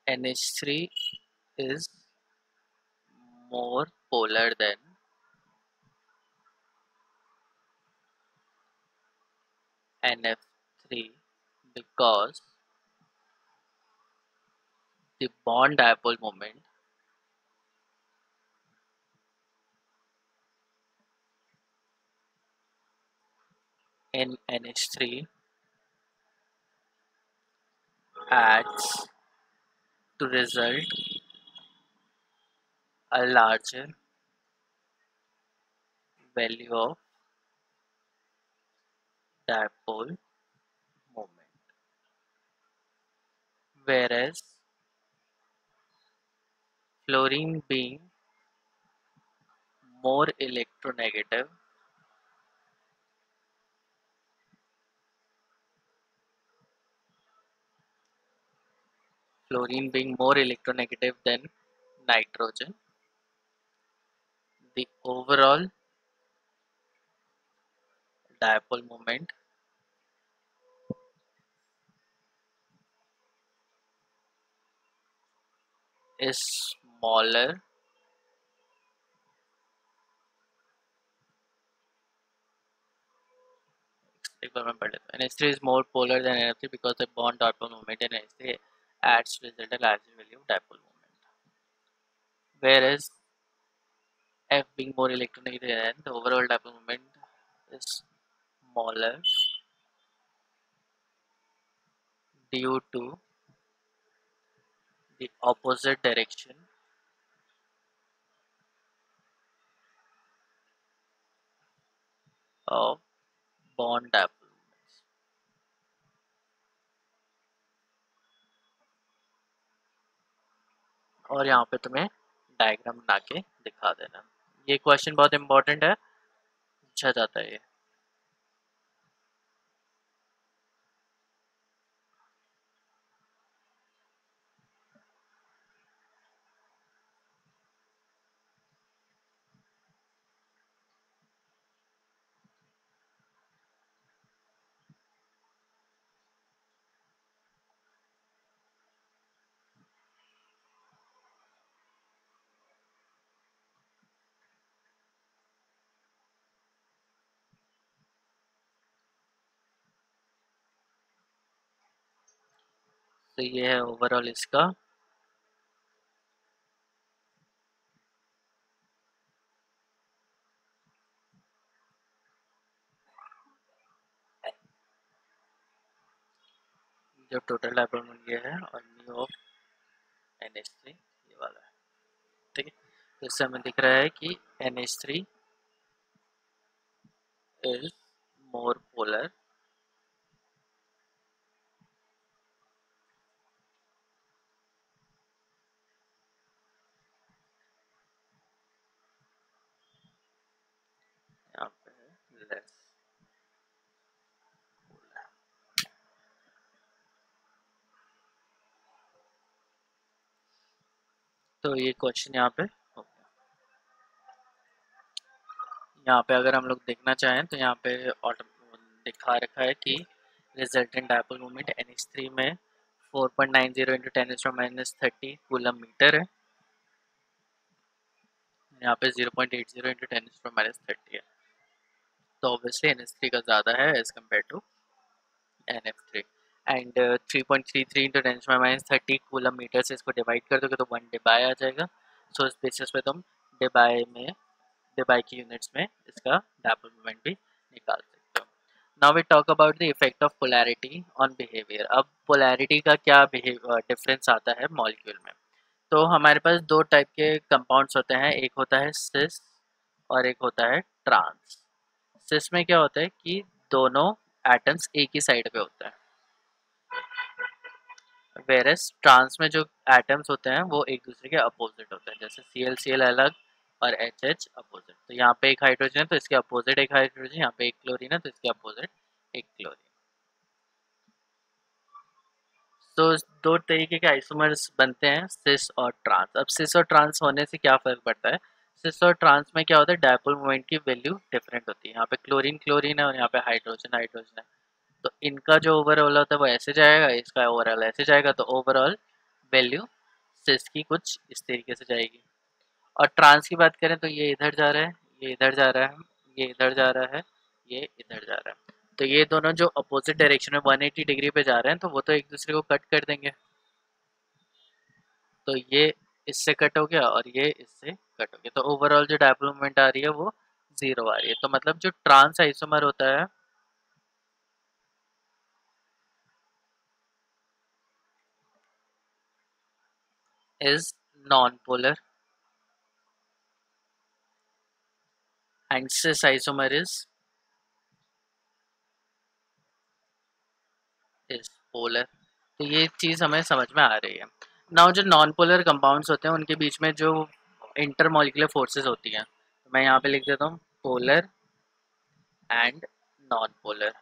NH3 is more polar than NF3 because the bond dipole moment in NH3 adds to result a larger value of dipole moment, whereas fluorine being more electronegative fluorine being more electronegative than nitrogen, the overall dipole moment is smaller. एक बार मैं पढ़ लेता हूँ. NH3 is more polar than NF3 because the bond dipole moment in NH3 adds to result a larger value of dipole moment. Whereas F being more electronegative and the overall dipole moment is smaller due to the opposite direction of bond dipole moments. और यहाँ पे तुम्हें diagram बना के दिखा देना. ये question बहुत इंपॉर्टेंट है, पूछा जाता है ये. तो ये है ओवरऑल इसका. जो टोटल डायपोल मोमेंट ये है और म्यू ऑफ NH3 ये वाला है. ठीक है, तो इससे हमें दिख रहा है कि NH3 is more polar यहाँ पे है less. तो ये क्वेश्चन यहाँ पे हो गया. यहाँ पे अगर हम लोग देखना चाहें तो यहाँ पे दिखा रखा है कि रिजल्टेंट डायपोल मोमेंट NH3 में 4.90 इंटू 10⁻30 कूलम मीटर है. यहाँ पे 0.80 इंटू 10⁻30 है. तो ऑब्वियसली NH3 का ज़्यादा है as compare to NF3. And 3.33 into 10⁻30 coulomb metre से इसको डिवाइड कर दोगे तो 1 डिबाई आ जाएगा. सो इस बेसिस पे तुम डिबाई की यूनिट्स में इसका डायपोल मोमेंट भी निकाल सकते हो. Now we talk about the effect of polarity on behaviour. अब पोलैरिटी का क्या डिफरेंस आता है मॉलिक्यूल में. तो हमारे पास दो टाइप के कंपाउंड्स होते हैं. एक होता है सिस और एक होता है ट्रांस. सिस में क्या होता है कि दोनों एटम्स एक ही साइड पे होते हैं, वेरस ट्रांस में जो एटम्स होते हैं वो एक दूसरे के अपोजिट होते हैं. जैसे Cl अलग और H अपोजिट. तो यहाँ पे एक हाइड्रोजन है तो इसके अपोजिट एक हाइड्रोजन, यहाँ पे एक क्लोरीन है तो इसके अपोजिट एक क्लोरीन. तो दो तरीके के आइसोमर्स बनते हैं, सिस और ट्रांस. अब सिस और ट्रांस होने से क्या फर्क पड़ता है. सिस और ट्रांस में क्या होता है, डायपोल मोमेंट की वैल्यू डिफरेंट होती है. यहाँ पे क्लोरीन क्लोरीन है और यहाँ पे हाइड्रोजन हाइड्रोजन है. तो इनका जो ओवरऑल होता है वो ऐसे जाएगा, इसका ओवरऑल ऐसे जाएगा. तो ओवरऑल वैल्यू सिस की कुछ इस तरीके से जाएगी. और ट्रांस की बात करें तो ये इधर जा रहा है, ये इधर जा रहा है, ये इधर जा रहा है, ये इधर जा रहा है. तो ये दोनों जो अपोजिट डायरेक्शन में 180 डिग्री पे जा रहे हैं तो वो तो एक दूसरे को कट कर देंगे। तो ये इससे कट हो गया और ये इससे कट हो गया, तो ओवरऑल जो डायपोल मोमेंट आ रही है वो 0 आ रही है। तो मतलब जो ट्रांस आइसोमर होता है is non polar and cis isomer is polar. तो ये चीज़ हमें समझ में आ रही है। नाउ जो नॉन पोलर कंपाउंड्स होते हैं उनके बीच में जो इंटरमॉलिक्यूलर फोर्सेस होती हैं, तो मैं यहाँ पे लिख देता हूँ पोलर एंड नॉन पोलर।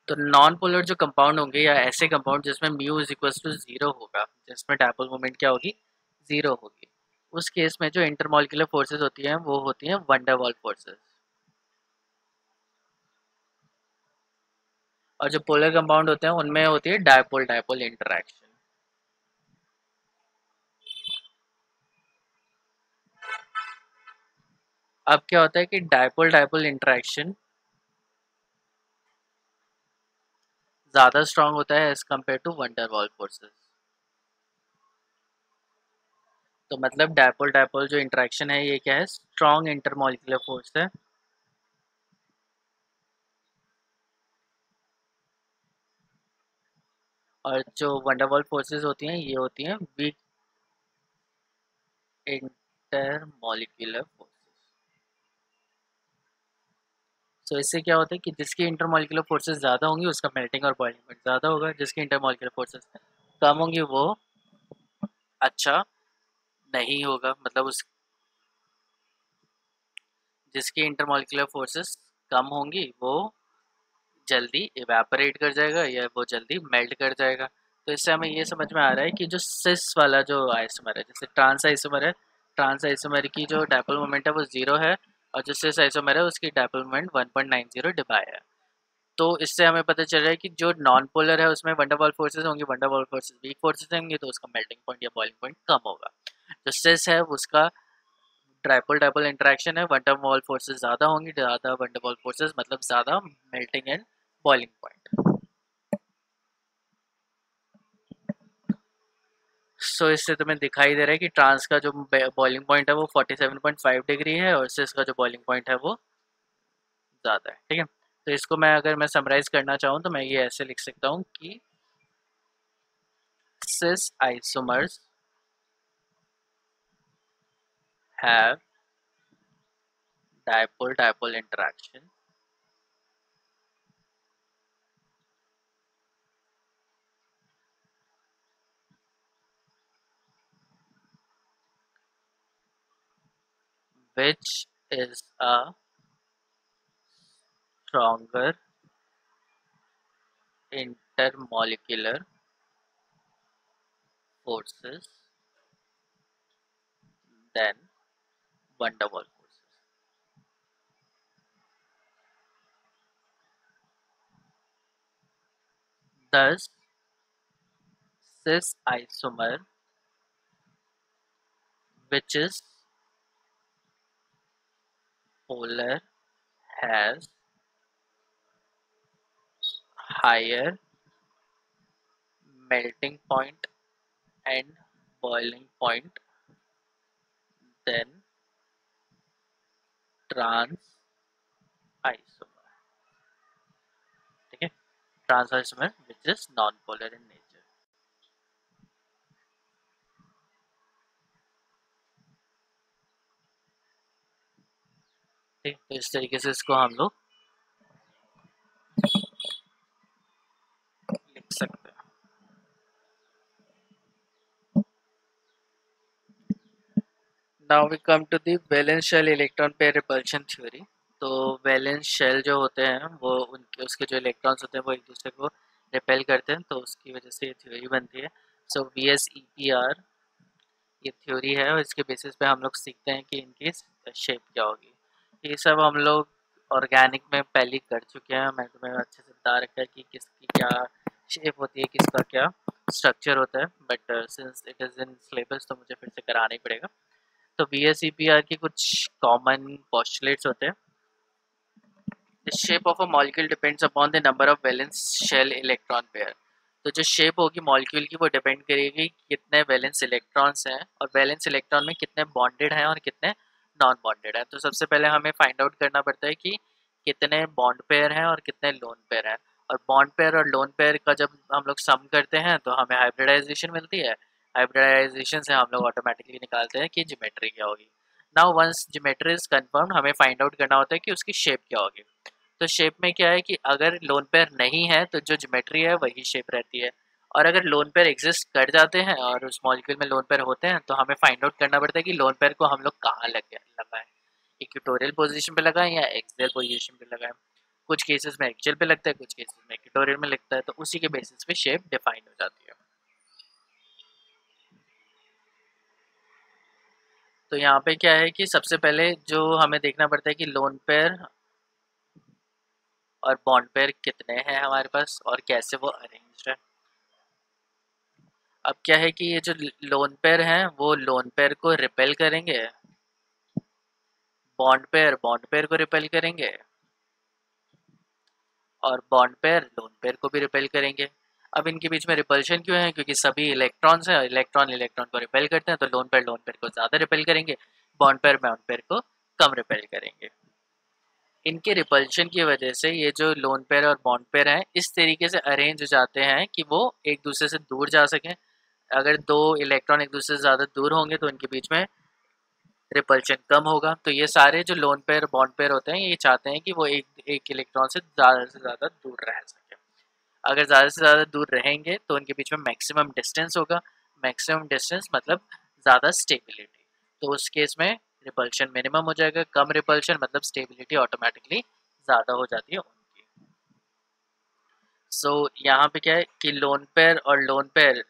तो नॉन पोलर जो कंपाउंड होंगे या ऐसे कंपाउंड जिसमें म्यू इज इक्वल टू 0 होगा, जिसमें डायपोल मोमेंट क्या होगी, 0 होगी, उस केस में जो इंटरमॉलिक्यूलर फोर्सेस होती हैं वो होती हैं वंडर वॉल फोर्सेस। और जो पोलर कंपाउंड होते हैं उनमें होती है डायपोल डायपोल इंटरेक्शन। अब क्या होता है कि डायपोल डायपोल इंटरेक्शन ज़्यादा स्ट्रांग होता है as compare to van der Waals forces. तो मतलब डायपोल डायपोल जो इंटरेक्शन है ये क्या है, स्ट्रॉन्ग इंटरमॉलिक्यूलर फोर्स है। और जो वंडरवॉल फोर्सेस होती हैं ये होती हैं वीक इंटरमॉलिक्यूलर फोर्सेस। सो इससे क्या होता है कि जिसकी इंटरमॉलिक्यूलर फोर्सेस ज़्यादा होंगी उसका मेल्टिंग और बॉइलिंग पॉइंट ज़्यादा होगा, जिसकी इंटरमॉलिक्यूलर फोर्सेस कम होंगी वो अच्छा नहीं होगा। मतलब उस जिसकी इंटरमॉलिक्यूलर फोर्सेस कम होंगी वो जल्दी इवेपोरेट कर जाएगा या वो जल्दी मेल्ट कर जाएगा। तो इससे हमें ये समझ में आ रहा है कि जो सिस वाला जो आइसोमर है, जैसे ट्रांस आइसोमर है, ट्रांस आइसोमर की जो डायपोल मोमेंट है वो 0 है, और जो सिस आइसोमर है उसकी डायपोल मोमेंट 1.90 डिबाई है। तो इससे हमें पता चल रहा है कि जो नॉन पोलर है उसमें वंडरवॉल फोर्सेस होंगी, वंडरवॉल फोर्सेस वीक फोर्सेस होंगे, तो उसका मेल्टिंग पॉइंट या बॉइलिंग पॉइंट कम होगा। जो सिस है उसका ट्राइपल डाइपल इंटरेक्शन है, वंडरवॉल फोर्सेस ज़्यादा होंगी, ज़्यादा वंडरवॉल फोर्सेस मतलब ज़्यादा मेल्टिंग एंड बॉइलिंग पॉइंट। सो इससे तुम्हें दिखाई दे रहा है कि ट्रांस का जो बॉइलिंग पॉइंट है वो 47.5 डिग्री है और सिस का जो बॉइलिंग पॉइंट है वो ज़्यादा है। ठीक है, तो इसको मैं अगर मैं समराइज करना चाहूँ तो मैं ये ऐसे लिख सकता हूँ कि cis isomers have dipole dipole interaction which is a stronger intermolecular forces than van der Waals forces. Thus, cis isomer which is polar has higher melting point and boiling point than trans isomer. ठीक है, trans isomer which is non-polar in nature. ठीक, तो इस तरीके से इसको हम लोग लिख सकते हैं। Now we come to the valence shell electron pair repulsion theory. तो वैलेंस शेल जो होते हैं वो उनके उसके जो इलेक्ट्रॉन्स होते हैं वो एक दूसरे को रिपेल करते हैं, तो उसकी वजह से ये थ्योरी बनती है। सो VSEPR ये थ्योरी है और इसके बेसिस पे हम लोग सीखते हैं कि इनकी शेप क्या होगी। ये सब हम लोग ऑर्गेनिक में पहले कर चुके हैं, मैं तुम्हें अच्छे से बता रखा है कि किसकी क्या शेप होती है, किसका क्या स्ट्रक्चर होता है, but since it is in syllabus तो मुझे फिर से कराना ही पड़ेगा। तो VSEPR के कुछ कॉमन पोस्टुलेट्स होते हैं। The shape of a molecule depends upon the number of valence shell electron pair. तो जो शेप होगी मॉलिक्यूल की वो डिपेंड करेगी कितने वैलेंस इलेक्ट्रॉन्स हैं और वैलेंस इलेक्ट्रॉन में कितने बॉन्डेड हैं और कितने नॉन बॉन्डेड हैं। तो सबसे पहले हमें फाइंड आउट करना पड़ता है कि कितने बॉन्ड पेयर हैं और कितने लोन पेयर हैं। और बॉन्ड पेयर और लोन पेयर का जब हम लोग सम करते हैं तो हमें हाइब्रिडाइजेशन मिलती है। हाइब्रिडाइजेशन से हम लोग ऑटोमेटिकली निकालते हैं कि ज्योमेट्री क्या होगी। Now once geometry is confirmed हमें फाइंड आउट करना होता है कि उसकी शेप क्या होगी। तो शेप में क्या है कि अगर लोन पेयर नहीं है तो जो ज्योमेट्री है वही शेप रहती है। और अगर लोन पेयर एग्जिस्ट कर जाते हैं और उस मॉलिक्यूल में लोन पेयर होते हैं तो हमें फाइंड आउट करना पड़ता है कि लोन पेयर को हम लोग कहाँ लगाएं। इक्वेटोरियल पोजीशन पे लगाएं या एक्सियल पोजीशन पे लगाएं। कुछ केसेस में एक्सियल पे लगता है, कुछ केसेस में इक्वेटोरियल में लगता है, तो उसी के बेसिस पे शेप डिफाइन हो जाती है। तो यहाँ पे क्या है कि सबसे पहले जो हमें देखना पड़ता है कि लोन पेयर और बॉन्ड पेयर कितने हैं हमारे पास और कैसे वो अरेंज्ड है। अब क्या है कि ये जो लोन पेयर हैं वो लोन पेयर को रिपेल करेंगे, बॉन्ड पेयर को रिपेल करेंगे और बॉन्ड पेयर लोन पेयर को भी रिपेल करेंगे। अब इनके बीच में रिपल्शन क्यों है? क्योंकि सभी इलेक्ट्रॉन्स हैं, इलेक्ट्रॉन इलेक्ट्रॉन को रिपेल करते हैं, तो लोन पेयर को ज़्यादा रिपेल करेंगे, बॉन्ड पेयर को कम रिपेल करेंगे। इनके रिपल्शन की वजह से ये जो लोन पेयर और बॉन्ड पेयर हैं इस तरीके से अरेंज हो जाते हैं कि वो एक दूसरे से दूर जा सकें। अगर दो इलेक्ट्रॉन एक दूसरे से ज़्यादा दूर होंगे तो इनके बीच में रिपल्शन कम होगा। तो ये सारे जो लोन पेयर बॉन्ड पेयर होते हैं ये चाहते हैं कि वो एक एक इलेक्ट्रॉन से ज़्यादा दूर रह सके। अगर ज़्यादा से ज़्यादा दूर रहेंगे तो उनके बीच में मैक्सिमम डिस्टेंस होगा। मैक्सिमम डिस्टेंस मतलब ज़्यादा स्टेबिलिटी। तो उस केस में रिपल्शन मिनिमम हो जाएगा। कम रिपल्शन मतलब स्टेबिलिटी ऑटोमेटिकली ज़्यादा हो जाती है उनकी। सो यहाँ पे क्या है कि लोन पेयर और लोन पेयर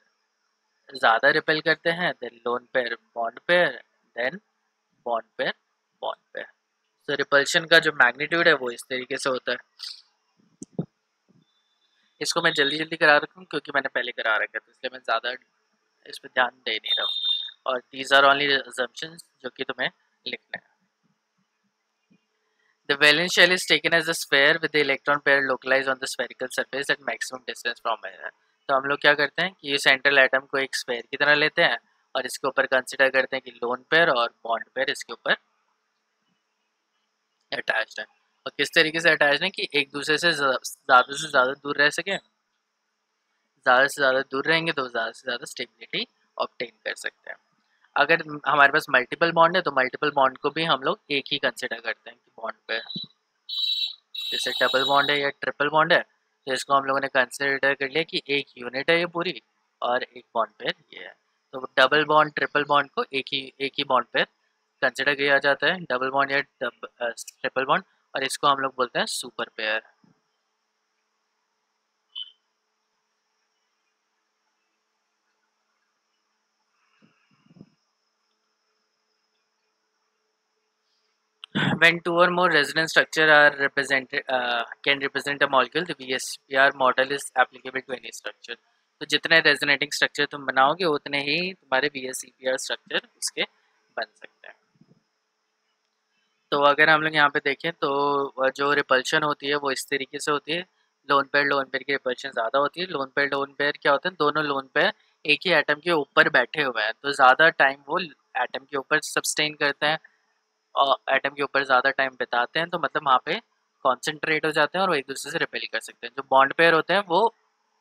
ज़्यादा रिपेल करते हैं, then lone pair bond pair, then bond pair bond pair. तो रिपल्शन का जो मैग्नीट्यूड है वो इस तरीके से होता है। इसको मैं जल्दी जल्दी करा रखा हूँ क्योंकि मैंने पहले करा रखा है, तो इसलिए मैं ज़्यादा इस पर ध्यान दे नहीं रहा हूँ। और दीज आर ओनली assumptions जो कि तुम्हें लिखना है। The valence shell is taken as a sphere with the electron pair localized on the spherical surface at maximum distance from it. तो हम लोग क्या करते हैं कि ये सेंट्रल एटम को एक स्फेयर की तरह लेते हैं और इसके ऊपर कंसिडर करते हैं कि लोन पेयर और बॉन्ड पेयर इसके ऊपर अटैच्ड है। और किस तरीके से अटैच्ड है कि एक दूसरे से ज़्यादा दूर रह सके। ज़्यादा से ज़्यादा दूर रहेंगे तो ज़्यादा से ज़्यादा स्टेबिलिटी ऑब्टेन कर सकते हैं। अगर हमारे पास मल्टीपल बॉन्ड है तो मल्टीपल बॉन्ड को भी हम लोग एक ही कंसिडर करते हैं कि बॉन्ड पे, जैसे डबल बॉन्ड है या ट्रिपल बॉन्ड है तो इसको हम लोगों ने कंसिडर कर लिया कि एक यूनिट है ये पूरी और एक बॉन्ड पेयर ये है। तो डबल बॉन्ड ट्रिपल बॉन्ड को एक ही बॉन्ड पेयर कंसिडर किया जाता है, डबल बॉन्ड या ट्रिपल बॉन्ड, और इसको हम लोग बोलते हैं super pair. When two or more resonance structure are represented can represent a molecule, the VSEPR model is applicable to any structure. तो जितने रेजोनेटिंग स्ट्रक्चर तुम बनाओगे उतने ही तुम्हारे VSEPR स्ट्रक्चर उसके बन सकते हैं। तो अगर हम लोग यहाँ पे देखें तो जो रिपल्शन होती है वो इस तरीके से होती है। लोन पेयर की रिपल्शन ज़्यादा होती है। लोन पेयर क्या होते हैं, दोनों लोन पेयर एक ही एटम के ऊपर बैठे हुए हैं तो ज़्यादा टाइम वो एटम के ऊपर सस्टेन करते हैं और एटम के ऊपर ज़्यादा टाइम बिताते हैं, तो मतलब वहाँ पे कॉन्सेंट्रेट हो जाते हैं और वो एक दूसरे से रिपेल कर सकते हैं। जो बॉन्ड पेयर होते हैं वो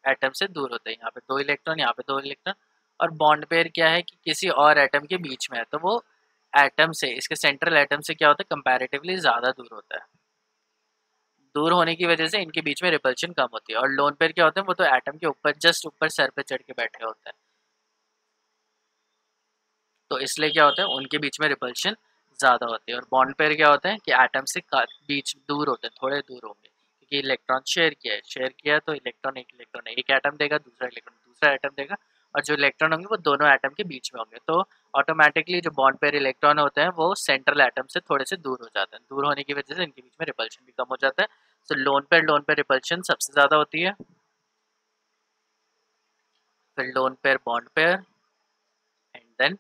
एटम से दूर होते हैं, यहाँ पे दो इलेक्ट्रॉन, यहाँ पे दो इलेक्ट्रॉन। और बॉन्ड पेयर क्या है कि किसी और एटम के बीच में है तो वो एटम से, इसके सेंट्रल एटम से क्या होता है, कंपैरेटिवली ज़्यादा दूर होता है। दूर होने की वजह से इनके बीच में रिपल्शन कम होती है। और लोन पेयर क्या होते हैं, वो तो एटम के ऊपर जस्ट ऊपर सर पे चढ़ के बैठे होते हैं, तो इसलिए क्या होता है उनके बीच में रिपल्शन ज़्यादा होती है। और बॉन्ड पेयर क्या होता है कि एटम से बीच दूर होते हैं, थोड़े दूर होंगे क्योंकि इलेक्ट्रॉन शेयर किया तो इलेक्ट्रॉन एक एटम देगा, दूसरा इलेक्ट्रॉन दूसरा एटम देगा, और जो इलेक्ट्रॉन होंगे वो दोनों एटम के बीच में होंगे। तो ऑटोमेटिकली जो बॉन्ड पेयर इलेक्ट्रॉन होते हैं वो सेंट्रल एटम से थोड़े से दूर हो जाते हैं। दूर होने की वजह से इनके बीच में रिपल्शन भी कम हो जाता है। तो लोन पेयर रिपल्शन सबसे ज़्यादा होती है, फिर lone pair bond pair, and then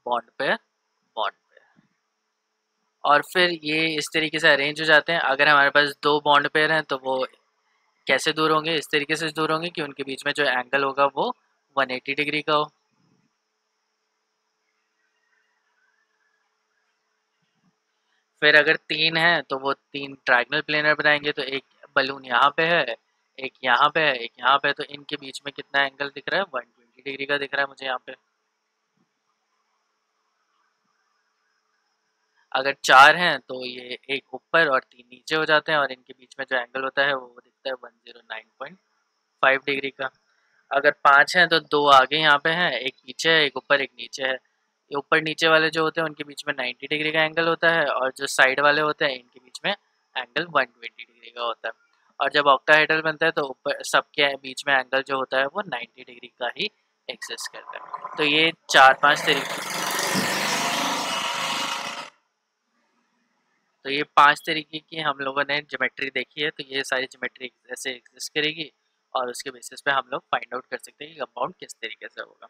bond pair bond pair. और फिर ये इस तरीके से अरेंज हो जाते हैं। अगर हमारे पास दो बॉन्ड पेयर हैं तो वो कैसे दूर होंगे, इस तरीके से दूर होंगे कि उनके बीच में जो एंगल होगा वो 180 डिग्री का हो। फिर अगर तीन है तो वो तीन ट्रायंगल प्लेनर बनाएंगे, तो एक बलून यहाँ पे है, एक यहाँ पे है, एक यहाँ पे है, तो इनके बीच में कितना एंगल दिख रहा है, 120 डिग्री का दिख रहा है मुझे यहाँ पे। अगर चार हैं तो ये एक ऊपर और तीन नीचे हो जाते हैं, और इनके बीच में जो एंगल होता है वो दिखता है 109.5 डिग्री का। अगर पांच हैं तो दो आगे यहाँ पे हैं, एक पीछे है, एक ऊपर एक नीचे है। ये ऊपर नीचे वाले जो होते हैं उनके बीच में 90 डिग्री का एंगल होता है, और जो साइड वाले होते हैं इनके बीच में एंगल 120 डिग्री का होता है। और जब ऑक्टाहेड्रल बनता है तो ऊपर सबके बीच में एंगल जो होता है वो 90 डिग्री का ही एग्जिस्ट करता है। तो ये चार पांच तरीके तो ये पांच तरीके की हम लोगों ने ज्योमेट्री देखी है। तो ये सारी ज्योमेट्री ऐसे एग्जिस्ट करेगी, और उसके बेसिस पे हम लोग फाइंड आउट कर सकते हैं कि कंपाउंड किस तरीके से होगा।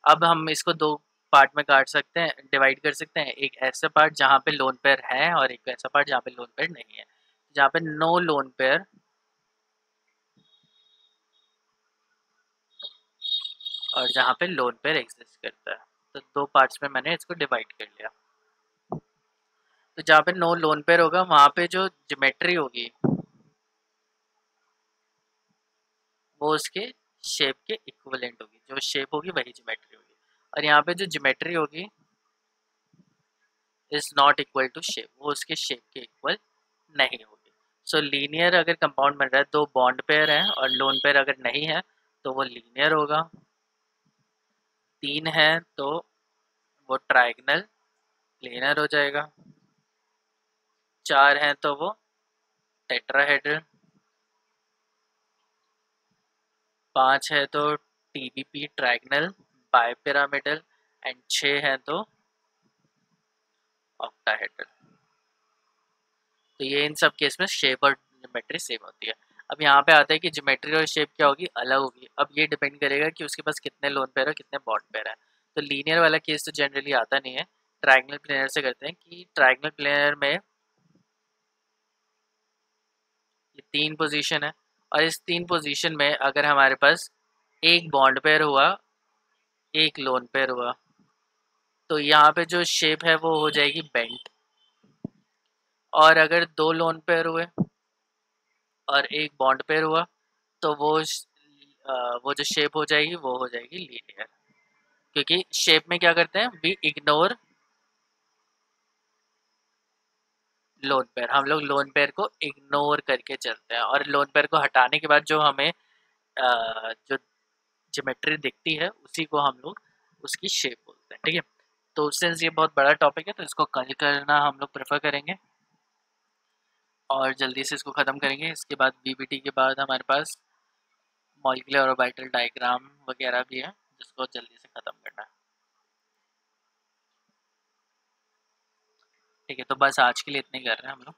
अब हम इसको दो पार्ट में काट सकते हैं, डिवाइड कर सकते हैं। एक ऐसा पार्ट जहाँ पे लोन पेयर है, और एक ऐसा पार्ट जहाँ पे लोन पेयर नहीं है। जहाँ पे नो लोन पेयर और जहाँ पे लोन पेयर एग्जिस्ट करता है, तो दो पार्ट्स में मैंने इसको डिवाइड कर लिया। तो जहाँ पे नो लोन पेयर होगा वहाँ पे जो ज्योमेट्री होगी वो उसके शेप के इक्विवेलेंट होगी, जो शेप होगी वही ज्योमेट्री होगी। और यहाँ पे जो ज्योमेट्री होगी is not equal to shape, वो उसके शेप के इक्वल नहीं होगी। सो लीनियर अगर कंपाउंड बन रहा है, दो बॉन्ड पेयर है और लोन पेयर अगर नहीं है तो वो लीनियर होगा। तीन है तो वो ट्रायंगल प्लेनर हो जाएगा। चार है तो वो टेट्राहेड्रल। पांच है तो टीबीपी ट्रायंगल बाइपिरामिडल। एंड छः है तो ऑक्टाहेड्रल। तो ये इन सब केस में शेप और ज्योमेट्री सेम होती है। अब यहाँ पे आता है कि ज्योमेट्री और शेप क्या होगी, अलग होगी। अब ये डिपेंड करेगा कि उसके पास कितने लोन पेयर और कितने बॉन्ड पेयर है। तो लीनियर वाला केस तो जनरली आता नहीं है, ट्रायंगल प्लेनर से करते हैं। कि ट्रायंगल प्लेनर में ये तीन पोजीशन है, और इस तीन पोजीशन में अगर हमारे पास एक बॉन्ड पेयर हुआ, एक लोन पेयर हुआ, तो यहाँ पे जो शेप है वो हो जाएगी बेंट। और अगर दो लोन पेयर हुए और एक बॉन्ड पेयर हुआ तो वो जो शेप हो जाएगी वो हो जाएगी लीनियर। क्योंकि शेप में क्या करते हैं, वी इग्नोर लोन पेयर, हम लोग लोन पेयर को इग्नोर करके चलते हैं, और लोन पेयर को हटाने के बाद जो हमें जो ज्योमेट्री दिखती है उसी को हम लोग उसकी शेप बोलते हैं। ठीक है, तो सिंस ये बहुत बड़ा टॉपिक है तो इसको कल करना हम लोग प्रेफर करेंगे, और जल्दी से इसको ख़त्म करेंगे। इसके बाद बीबीटी के बाद हमारे पास मॉलिक्यूलर ऑर्बिटल डायग्राम वगैरह भी है जिसको जल्दी से ख़त्म करना है। ठीक है, तो बस आज के लिए इतना ही कर रहे हैं हम लोग।